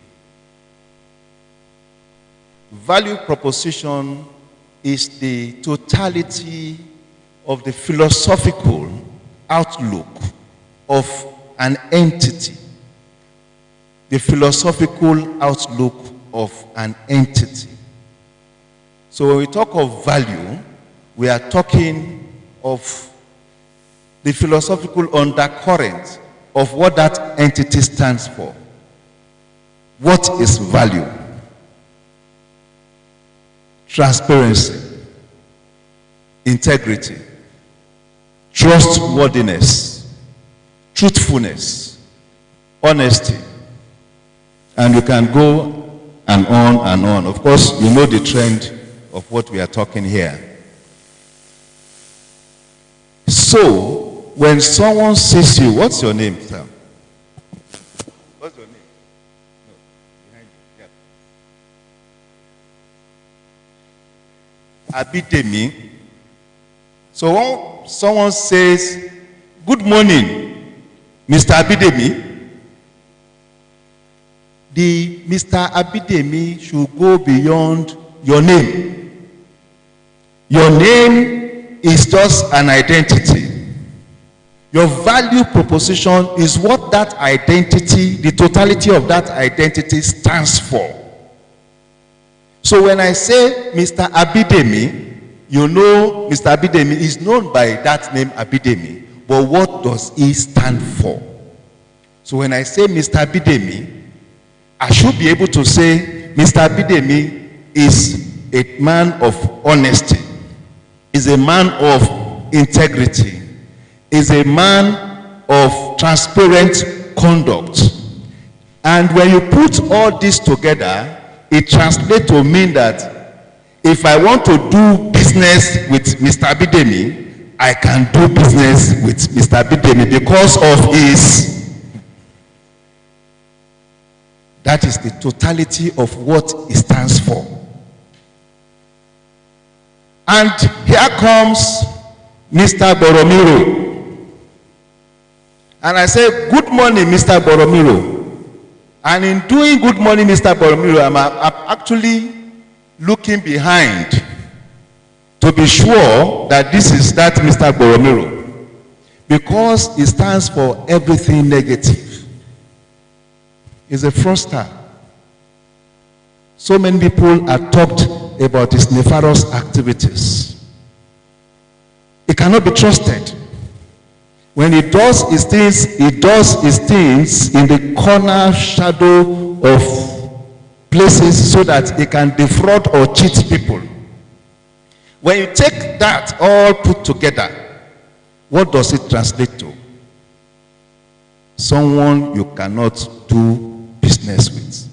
Value proposition is the totality of the philosophical outlook of an entity. The philosophical outlook of an entity. So when we talk of value, we are talking of the philosophical undercurrent of what that entity stands for. What is value? Transparency, integrity, trustworthiness, truthfulness, honesty, and you can go and on and on. Of course, you know the trend of what we are talking here. So, when someone sees you, what's your name, sir? What's your name? No, behind you. Yeah. Abidemi. So when someone says, "Good morning, Mr. Abidemi," the Mr. Abidemi should go beyond your name. Your name is just an identity. Your value proposition is what that identity, the totality of that identity stands for. So when I say Mr. Abidemi, you know Mr. Abidemi is known by that name Abidemi, but what does he stand for? So when I say Mr. Abidemi, I should be able to say Mr. Abidemi is a man of honesty, is a man of integrity, is a man of transparent conduct. And when you put all this together, it translates to mean that if I want to do business with Mr. Abidemi, I can do business with Mr. Abidemi because of his. That is the totality of what it stands for. And here comes Mr. Boromiro. And I say, good morning, Mr. Boromiro. And in doing good morning, Mr. Boromiro, I'm actually looking behind to be sure that this is that Mr. Boromiro. Because it stands for everything negative. He's a fraudster. So many people are talked about his nefarious activities. He cannot be trusted. When he does his things in the corner shadow of places so that he can defraud or cheat people. When you take that all put together, what does it translate to? Someone you cannot do business with.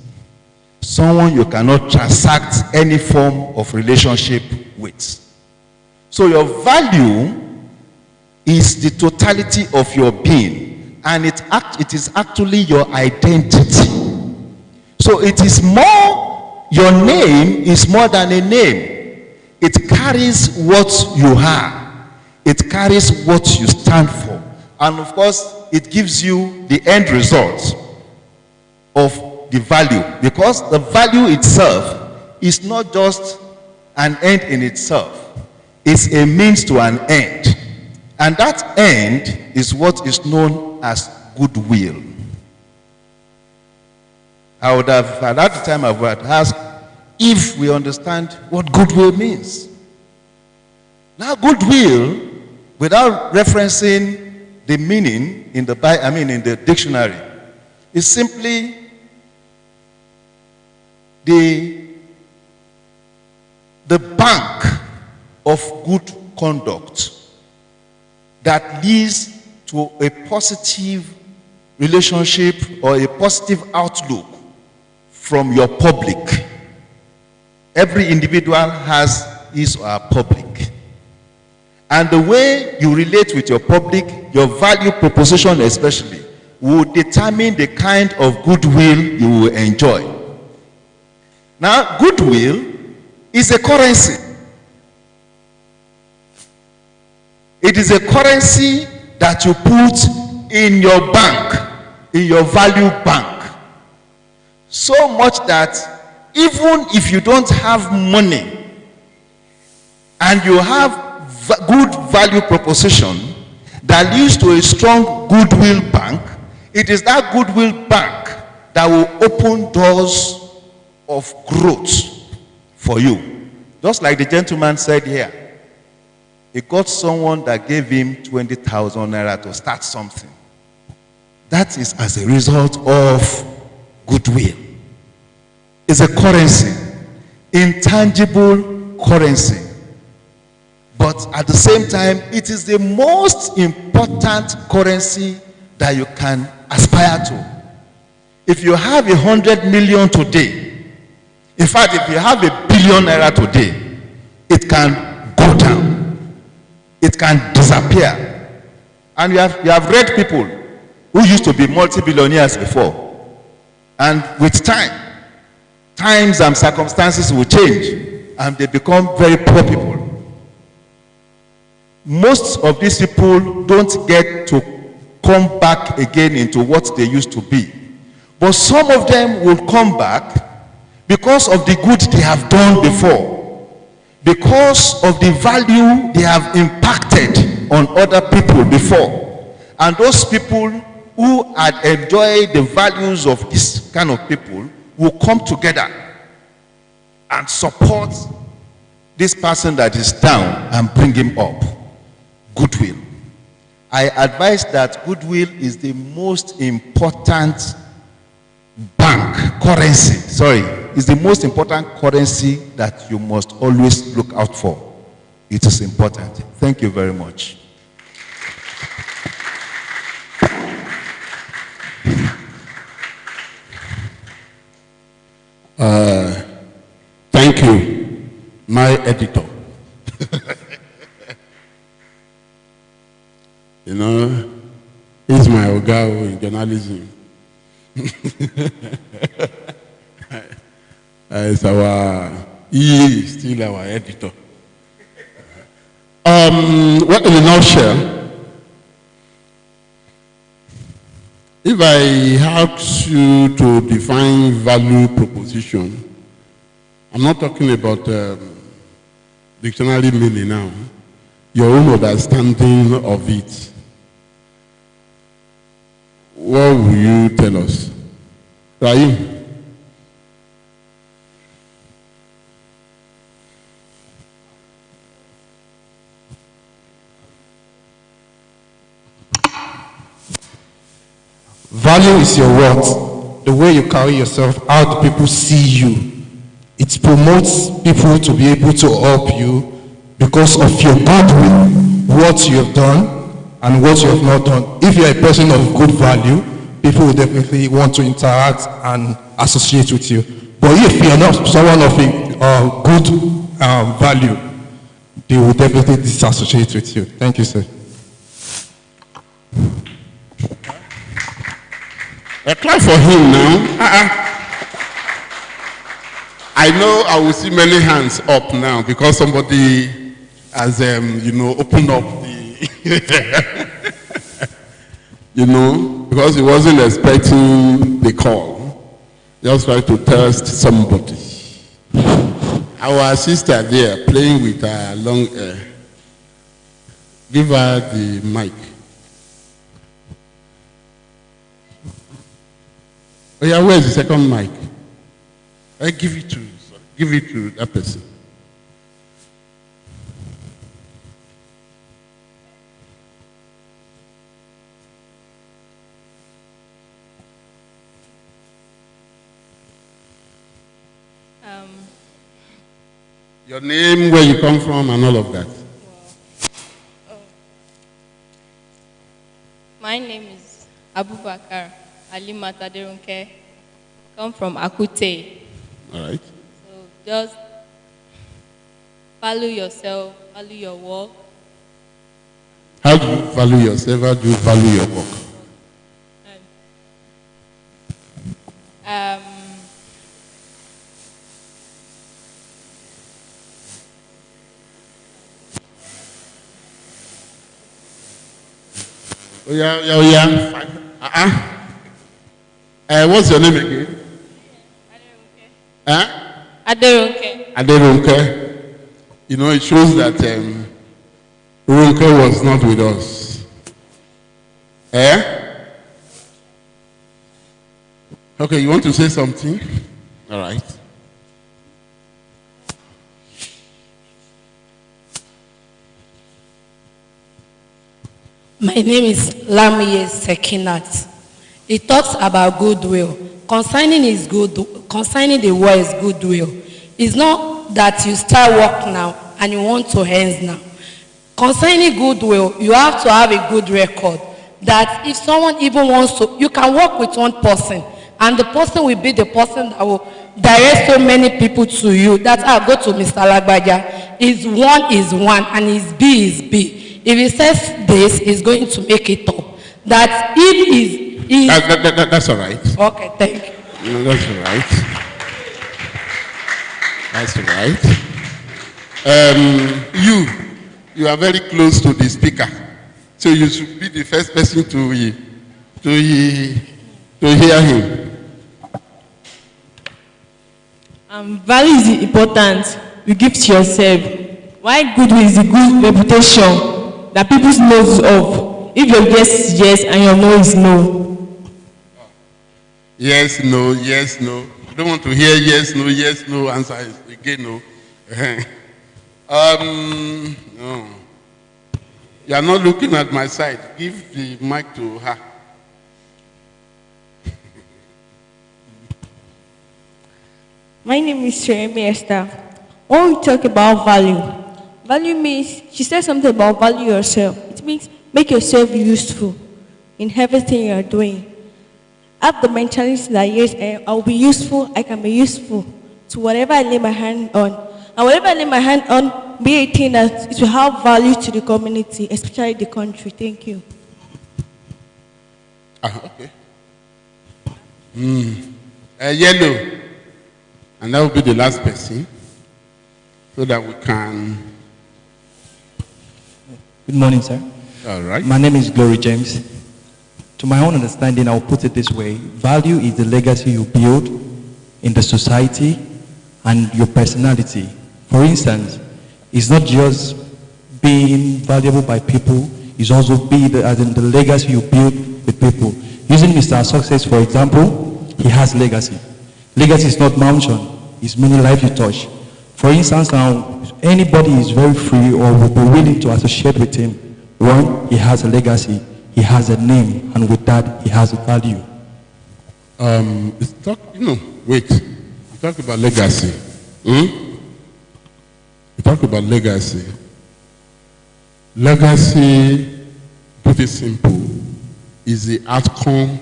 Someone you cannot transact any form of relationship with. So your value is the totality of your being, and it is actually your identity. So it is more, your name is more than a name. It carries what you are. It carries what you stand for. And of course, it gives you the end result of the value, because the value itself is not just an end in itself. It's a means to an end. And that end is what is known as goodwill. I would have, at that time, I would ask if we understand what goodwill means. Now, goodwill, without referencing the meaning in the dictionary, is simply the bank of good conduct that leads to a positive relationship or a positive outlook from your public. Every individual has his or her public. And the way you relate with your public, your value proposition especially, will determine the kind of goodwill you will enjoy. Now, goodwill is a currency. It is a currency that you put in your bank, in your value bank. So much that even if you don't have money and you have good value proposition that leads to a strong goodwill bank, it is that goodwill bank that will open doors of growth for you. Just like the gentleman said here, he got someone that gave him 20,000 naira to start something. That is as a result of goodwill. It's a currency, intangible currency. But at the same time, it is the most important currency that you can aspire to. If you have 100 million today, in fact, if you have 1 billion naira today, it can go down. It can disappear. And you have read people who used to be multi-billionaires before. And with times and circumstances will change and they become very poor people. Most of these people don't get to come back again into what they used to be. But some of them will come back because of the good they have done before. Because of the value they have impacted on other people before. And those people who had enjoyed the values of this kind of people will come together and support this person that is down and bring him up. Goodwill. I advise that goodwill is the most important is the most important currency that you must always look out for. It is important. Thank you very much. Thank you, my editor. You know, he's my ogao in journalism. He is still our editor. Well, in a nutshell, if I ask you to define value proposition, I'm not talking about dictionary meaning now, your own understanding of it. What will you tell us? Rahim? Value is your worth, the way you carry yourself, how the people see you. It promotes people to be able to help you because of your goodwill, what you have done and what you have not done. If you're a person of good value, people will definitely want to interact and associate with you. But if you're not someone of a good value, they will definitely disassociate with you. Thank you, sir. A clap for him now. I know I will see many hands up now because somebody has, opened up the, because he wasn't expecting the call. Just try to test somebody. Our sister there playing with her long hair. Give her the mic. Oh yeah, where's the second mic? I give it to that person. Your name, where you come from, and all of that. My name is Abubakar Ali Mataderunke. Come from Akute. All right. So just value yourself, value your work. How do you value yourself? How do you value your work? Oh yeah. What's your name again? Aderunke. Aderunke. You know, it shows that Runke was not with us. Okay, you want to say something? All right. My name is Lamiye Sekinat. It talks about goodwill. Concerning the word is goodwill. It's not that you start work now and you want to end now. Concerning goodwill, you have to have a good record. That if someone even wants to, you can work with one person, and the person will be the person that will direct so many people to you. That I'll go to Mr. Lagbaja. Is one, and his B is B. If he says this, he's going to make it up. That it is. That's all right. Okay, thank you. No, that's all right. That's all right. You are very close to the speaker, so you should be the first person to hear him. Value is important. You give to yourself. Why goodwill is a good reputation that people knows of. If your yes is yes and your no is no. Yes, no, yes, no. You don't want to hear yes, no answer is again no. No. You are not looking at my side. Give the mic to her. My name is Sheremi Esther. When we talk about value, value means, she said something about value yourself. It means make yourself useful in everything you are doing. Have the mentality that yes, I'll be useful, I can be useful to whatever I lay my hand on. And whatever I lay my hand on, be a thing that it will have value to the community, especially the country. Thank you. Okay. Yellow. And that will be the last person, so that we can. Good morning, sir. All right. My name is Glory James. To my own understanding, I'll put it this way. Value is the legacy you build in the society and your personality. For instance, it's not just being valuable by people, it's also as in the legacy you build with people. Using Mr. Success, for example, he has legacy. Legacy is not mansion, it's many lives you touch. For instance, now, anybody is very free or will be willing to associate with him. One, he has a legacy, he has a name, and with that, he has a value. Wait. You talk about legacy. You talk about legacy. Legacy, put it simple, is the outcome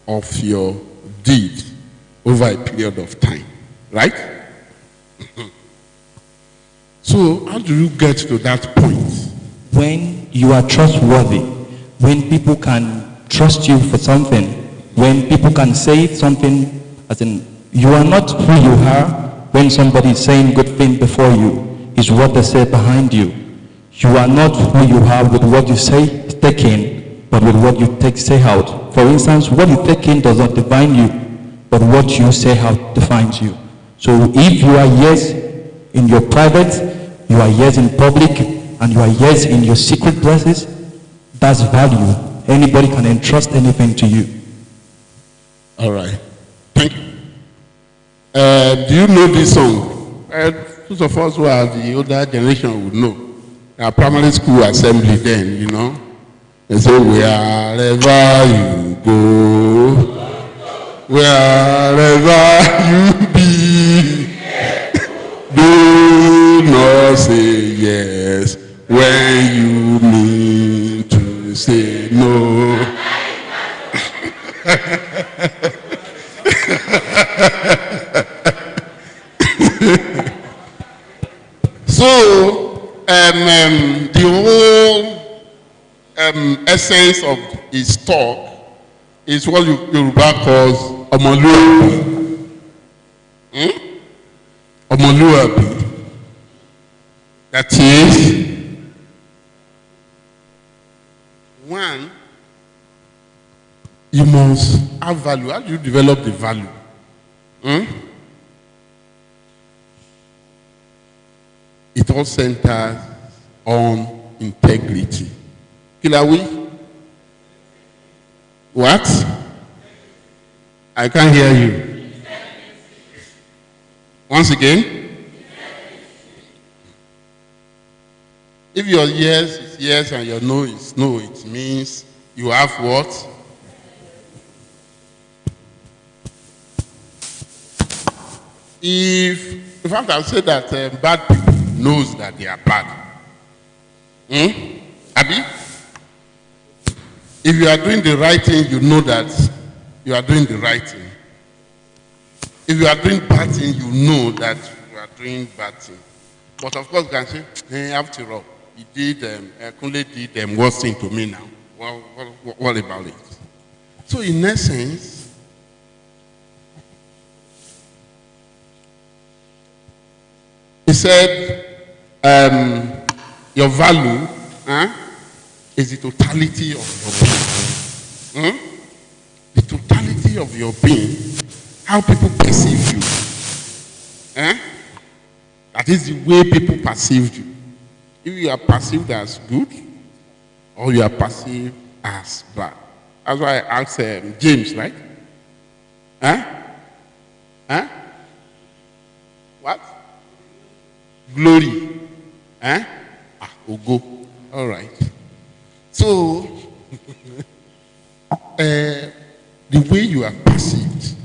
of your deed over a period of time, right? So how do you get to that point? When you are trustworthy, when people can trust you for something, when people can say something, as in, you are not who you are when somebody is saying good things before you, is what they say behind you. You are not who you are with what you say take in, but with what you say out. For instance, what you take in does not define you, but what you say out defines you. So if you are yes in your private, you are yes in public, and you are yes in your secret places, that's value. Anybody can entrust anything to you. All right. Thank you. Do you know this song? Those of us who are the older generation would know. Our primary school assembly then, you know. They say, wherever you go, wherever you be, do not say yes when you mean to say no. So, the whole essence of his talk is what Yoruba calls omoluabi. Omoluabi. That is, one, you must have value. How do you develop the value? It all centers on integrity. Kilawi? What? I can't hear you. Once again? If your yes is yes and your no is no, it means you have what? In fact, I'll say that bad people knows that they are bad. Abi? If you are doing the right thing, you know that you are doing the right thing. If you are doing bad thing, you know that you are doing bad thing. But of course, you can say, hey, after all, he did, Kunle did worst thing to me now. What about it? So in essence, he said, your value is the totality of your being. The totality of your being, how people perceive you. That is the way people perceive you. If you are perceived as good, or you are perceived as bad. That's why I asked James, right? Huh? Huh? What? Glory. Huh? Ah, Ogo. All right. So, the way you are perceived.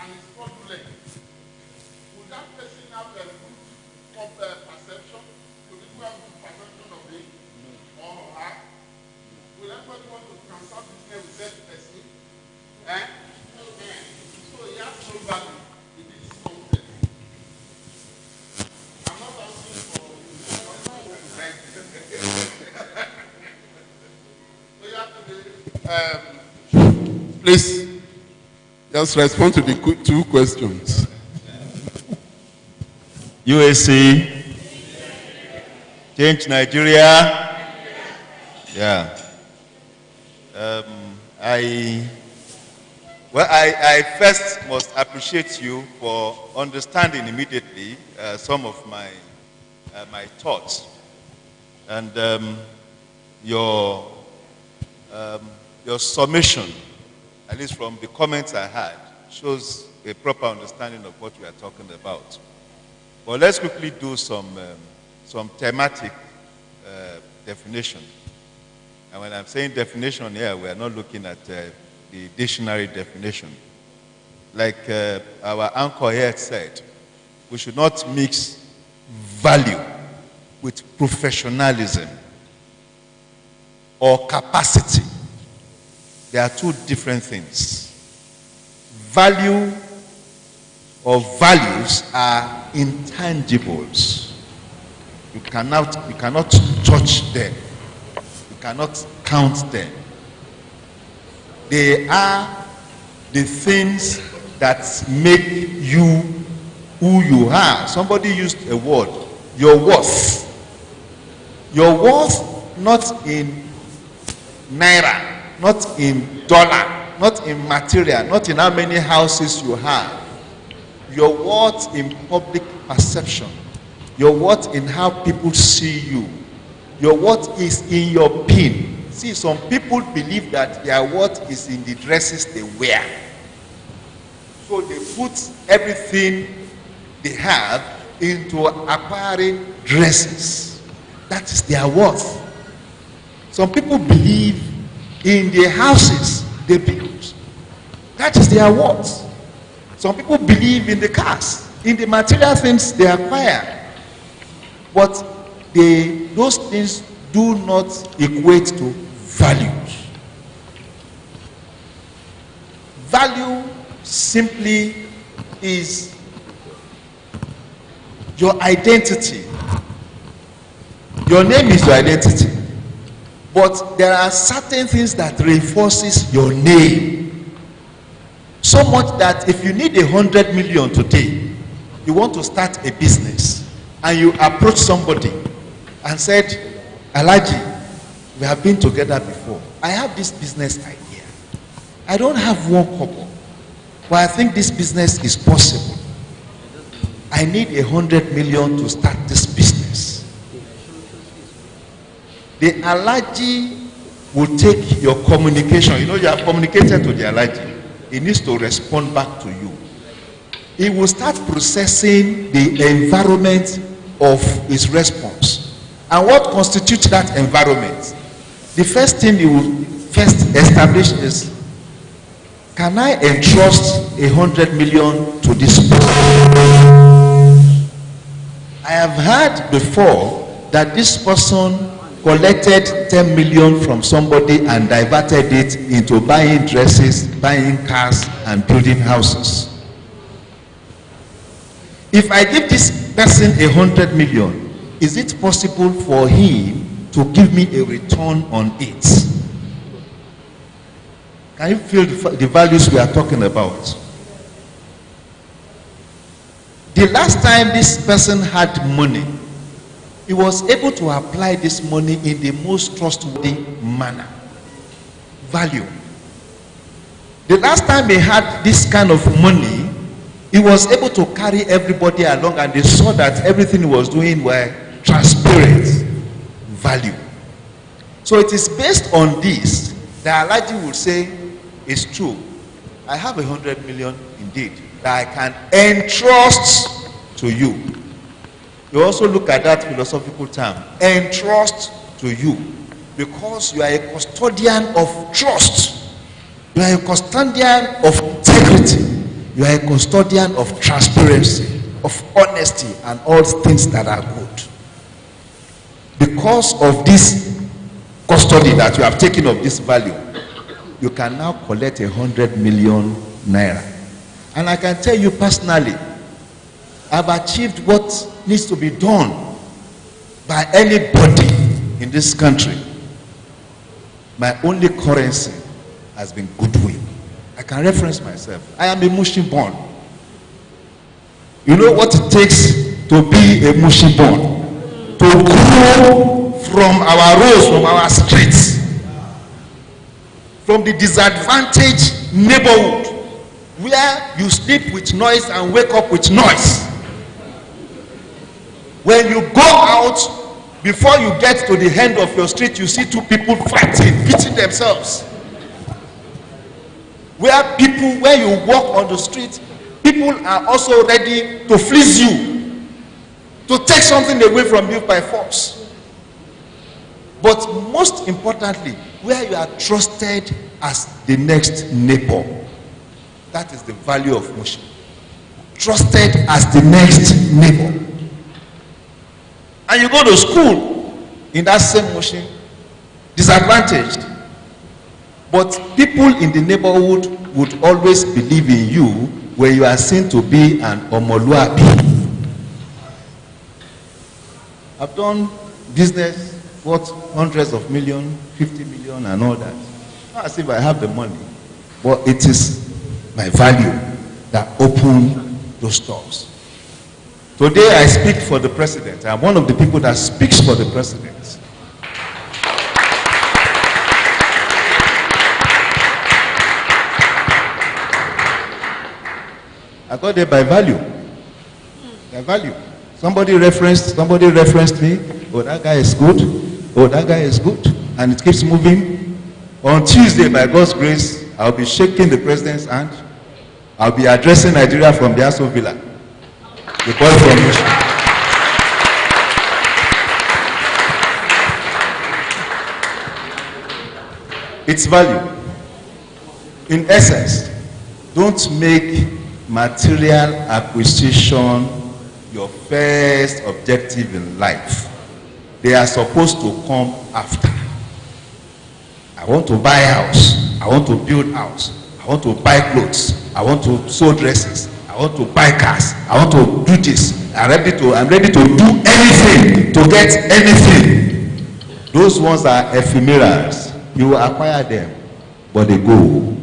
and is fraudulent, would that person have a good perception? Would people have good perception of him or her? Will everybody want to transact business with that person? So he has no value. It is something. I'm not asking for please, just respond to the two questions. UAC, Change Nigeria. Yeah. I first must appreciate you for understanding immediately some of my thoughts, and your summation, at least from the comments I had, shows a proper understanding of what we are talking about. But let's quickly do some thematic definition. And when I'm saying definition here, we are not looking at the dictionary definition. Like our anchor here said, we should not mix value with professionalism or capacity. They are two different things. Value or values are intangibles. You cannot touch them. You cannot count them. They are the things that make you who you are. Somebody used a word, your worth. Your worth, not in naira, not in dollar, not in material, not in how many houses you have. Your worth in public perception. Your worth in how people see you. Your worth is in your pin. See, some people believe that their worth is in the dresses they wear. So they put everything they have into acquiring dresses. That is their worth. Some people believe in the houses they build. That is their worth. Some people believe in the cars, in the material things they acquire. But those things do not equate to values. Value simply is your identity. Your name is your identity. But there are certain things that reinforces your name. So much that if you need 100 million today, you want to start a business, and you approach somebody and said, Alaji, we have been together before. I have this business idea. I don't have one kobo, but I think this business is possible. I need 100 million to start this business. The Alaji will take your communication. You know, you have communicated to the Alaji. He needs to respond back to you. He will start processing the environment of his response. And what constitutes that environment? The first thing he will first establish is, can I entrust 100 million to this person? I have heard before that this person collected 10 million from somebody and diverted it into buying dresses, buying cars, and building houses. If I give this person 100 million, is it possible for him to give me a return on it? Can you feel the values we are talking about? The last time this person had money, he was able to apply this money in the most trustworthy manner. Value. The last time he had this kind of money, he was able to carry everybody along, and they saw that everything he was doing were transparent. Value. So it is based on this that Alaji would say, it's true. I have 100 million indeed that I can entrust to you. You also look at that philosophical term, entrust to you, because you are a custodian of trust. You are a custodian of integrity. You are a custodian of transparency, of honesty, and all things that are good. Because of this custody that you have taken of this value, you can now collect 100 million naira. And I can tell you personally, I've achieved what needs to be done by anybody in this country. My only currency has been goodwill. I can reference myself. I am a Mushin born. You know what it takes to be a Mushin born? To grow from our roads, from our streets, from the disadvantaged neighborhood where you sleep with noise and wake up with noise. When you go out, before you get to the end of your street, you see two people fighting, beating themselves. Where you walk on the street, people are also ready to fleece you, to take something away from you by force. But most importantly, where you are trusted as the next neighbor. That is the value of Mushin. Trusted as the next neighbor. And you go to school in that same Mushin, disadvantaged. But people in the neighborhood would always believe in you when you are seen to be an omoluabi. I've done business worth hundreds of millions, 50 million and all that. Not as if I have the money, but it is my value that opened those doors. Today I speak for the president. I'm one of the people that speaks for the president. I got there by value. By value. Somebody referenced me. Oh, that guy is good. Oh, that guy is good. And it keeps moving. On Tuesday, by God's grace, I'll be shaking the president's hand. I'll be addressing Nigeria from the Aso Villa. The boy from Mission. Its value. In essence, don't make material acquisition your first objective in life. They are supposed to come after. I want to buy a house. I want to build a house. I want to buy clothes. I want to sew dresses. I want to buy cars. I want to do this. I'm ready to do anything to get anything. Those ones are ephemerals. You will acquire them, but they go.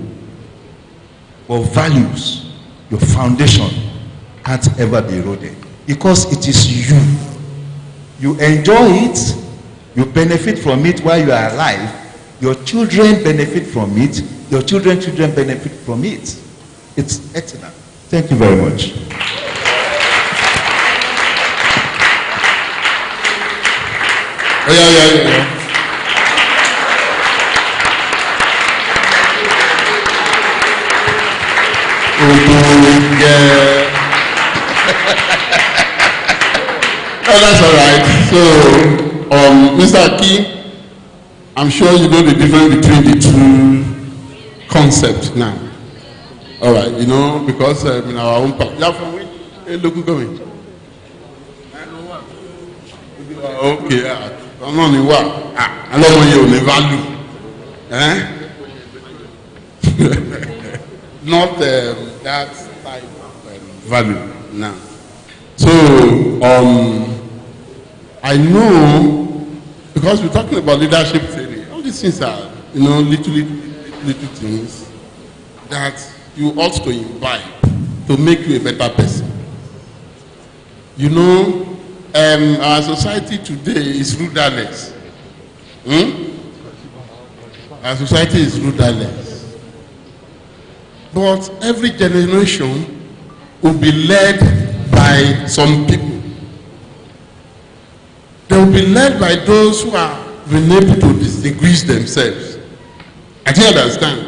But values, your foundation, can't ever be eroded because it is you. You enjoy it, you benefit from it while you are alive. Your children benefit from it. Your children's children benefit from it. It's eternal. Thank you very much. Yeah. Oh, that's all right. So, Mr. Aki, I'm sure you know the difference between the two concepts now. All right, you know, because in our own part, you are from which local government? Okay, I'm not in what? I don't want you to value. Not that type of value now. So, I know, because we're talking about leadership theory, all these things are, you know, little things that you ought to imbibe to make you a better person. You know, our society today is rudderless. Our society is rudderless. But every generation will be led by some people. They will be led by those who are been able to distinguish themselves. I do understand.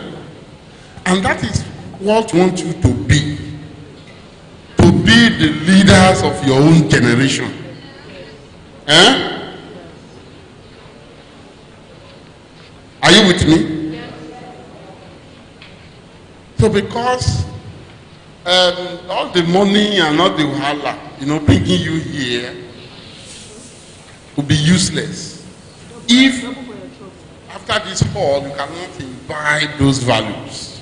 And that is what we want you to be. To be the leaders of your own generation. Are you with me? So because all the money and all the wahala, bringing you here will be useless if after this hall you cannot imbibe those values.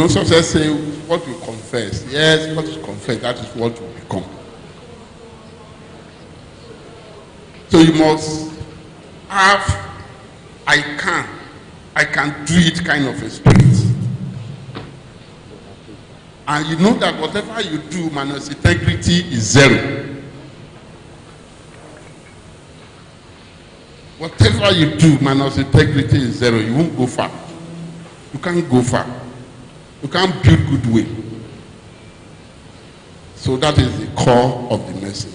Success say what you confess. Yes, what you confess, that is what you become. So you must have I can do it kind of a spirit. And you know that whatever you do minus integrity is zero. Whatever you do minus integrity is zero. You won't go far. You can't go far. You can't build goodwill. So that is the core of the message.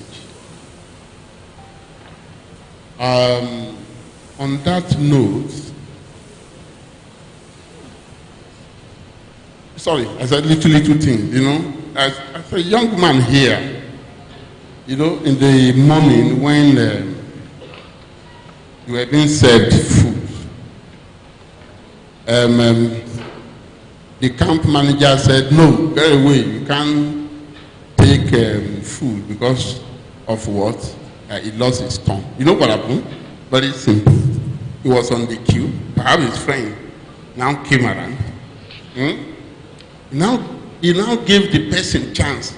On that note, sorry, I said little things, as a young man here, in the morning when you were being served food, the camp manager said, no, very well, you can't take food because of what? He lost his tongue. You know what happened? Very simple. He was on the queue. Perhaps his friend now came around. He now gave the person chance.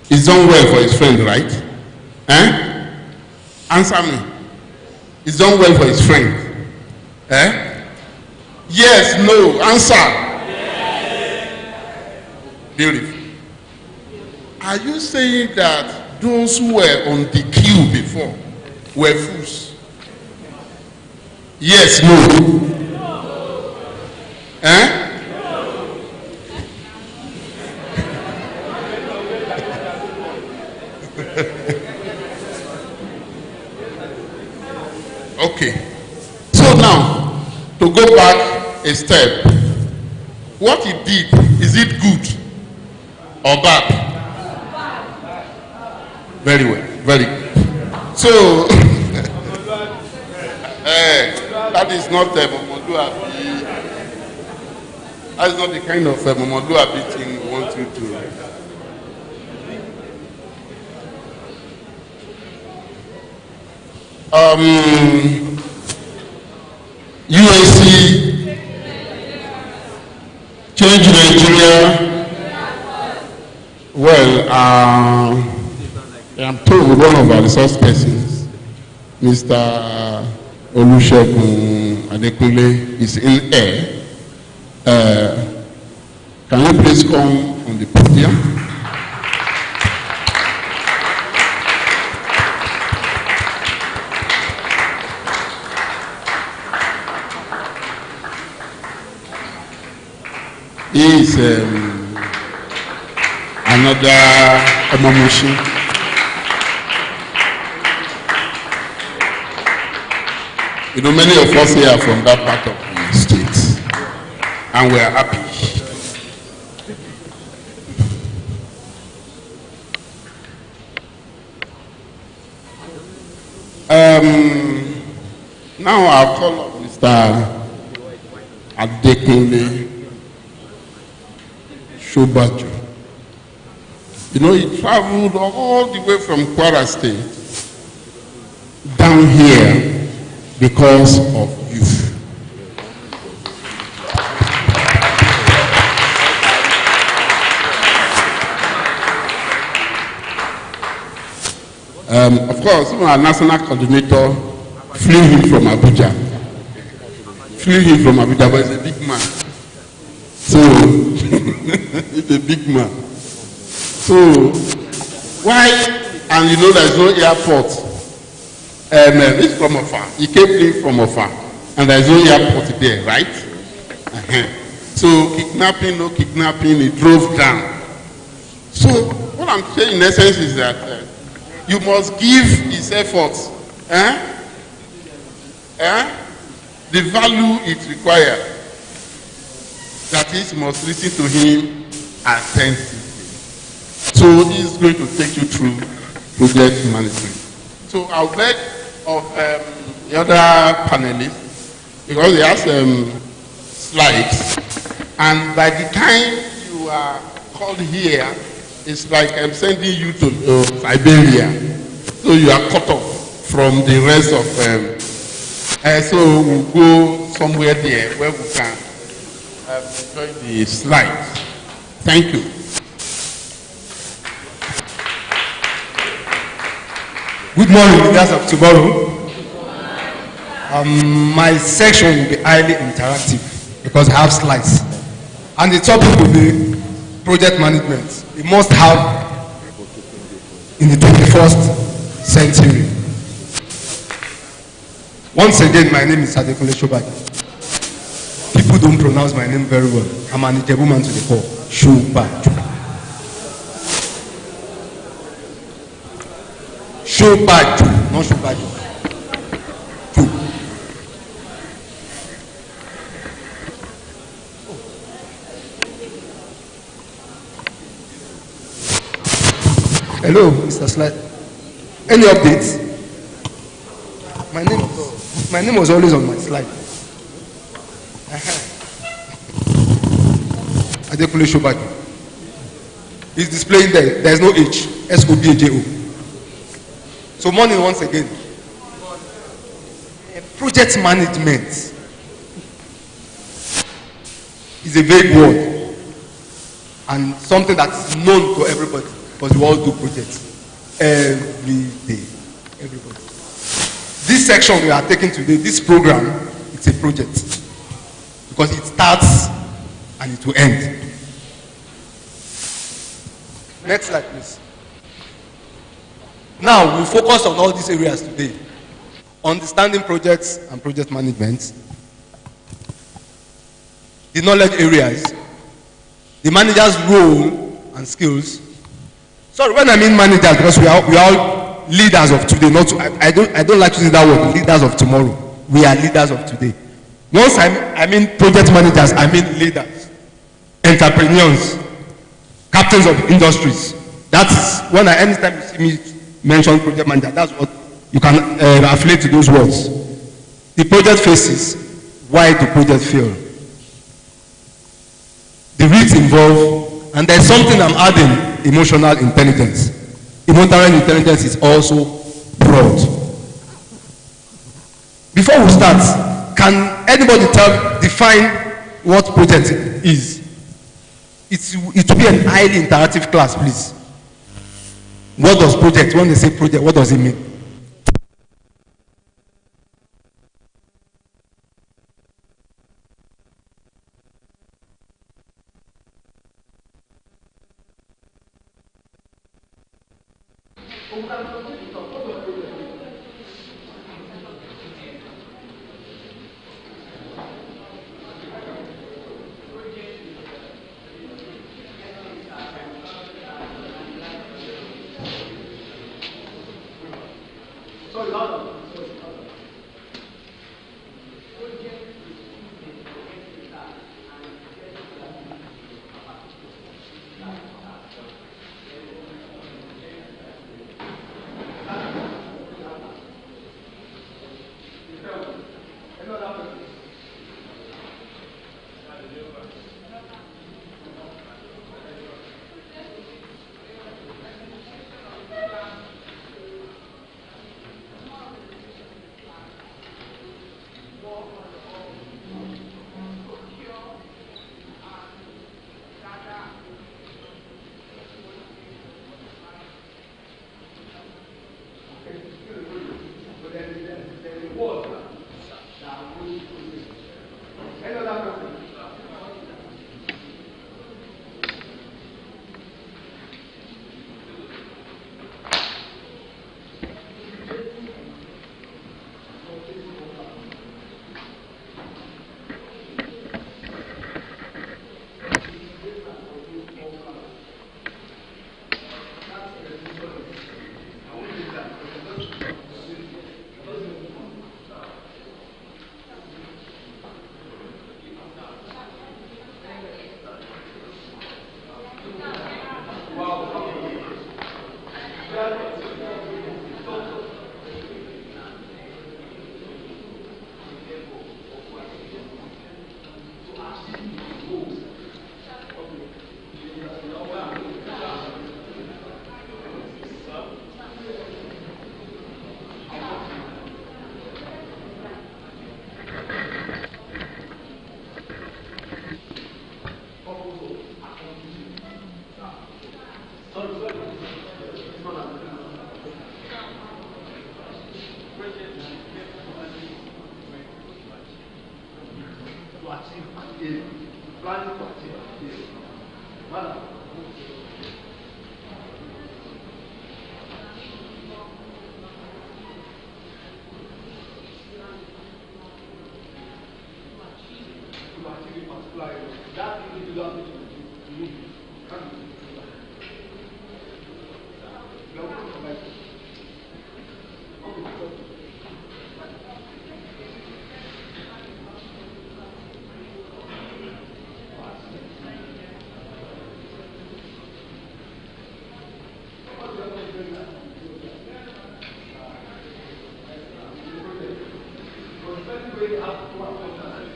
He's done well for his friend, right? Answer me. He's done well for his friend. Yes, no, answer. Beautiful. Are you saying that those who were on the queue before were fools? Yes, no. Okay. So now, to go back a step, what he did, is it good or bad? Very well, very good. So, that is not Momoduabi. That is not the kind of Momoduabi thing we want you to. UAC, Change Nigeria. Well, I'm told with one of our resource persons, Mr. Olusegun Adekunle is in air. Can you please come on the podium? He is another Omomoshi. Many of us here are from that part of the state, and we are happy. Now I'll call up Mr. Adekunle Shobaju. He traveled all the way from Kwara State down here because of youth. Of course, our national coordinator flew him from Abuja. But he's a big man. So, he's a big man. So, why, and there's no airport. It's from afar. He came in from afar. And there's no airport there, right? So, kidnapping, no kidnapping, he drove down. So, what I'm saying in essence is that you must give his efforts the value it requires. That is, you must listen to him attentively. So he's going to take you through project management. So I'll beg of the other panelists because he has slides, and by the time you are called here, it's like I'm sending you to Siberia, so you are cut off from the rest of. So we'll go somewhere there where we can enjoy the slides. Thank you. Good morning, leaders of tomorrow. My section will be highly interactive because I have slides. And the topic will be project management. We must have in the 21st century. Once again, my name is Adekunle Shobaki. People don't pronounce my name very well. I'm an Ijebu man to the core. Shobaki. Shobaki, not Shobaki. Hello, Mr. Slide. Any updates? My name was always on my slide. Adekunle Shobaki. It's displaying there. There's no H. S-O-B-A-J-O. So morning once again. Project management is a vague word and something that's known to everybody because we all do projects every day. Everybody. This section we are taking today, this program, it's a project because it starts and it will end. Next slide, please. Now, we focus on all these areas today. Understanding projects and project management, the knowledge areas, the manager's role and skills. Sorry, when I mean managers, because we are all leaders of today. Not I don't like using that word, leaders of tomorrow. We are leaders of today. Once I mean project managers, I mean leaders, entrepreneurs, captains of industries. That's when anytime you see me mention project manager, that's what you can affiliate to those words. The project phases, why the project fail, the risks involved, and there's something I'm adding: emotional intelligence. Emotional intelligence is also broad. Before we start, can anybody define what project is? It will be an highly interactive class, please. What does project? When they say project, what does it mean? achieve a planning to achieve this. Madam. To achieve a particular that individual needs to move. Very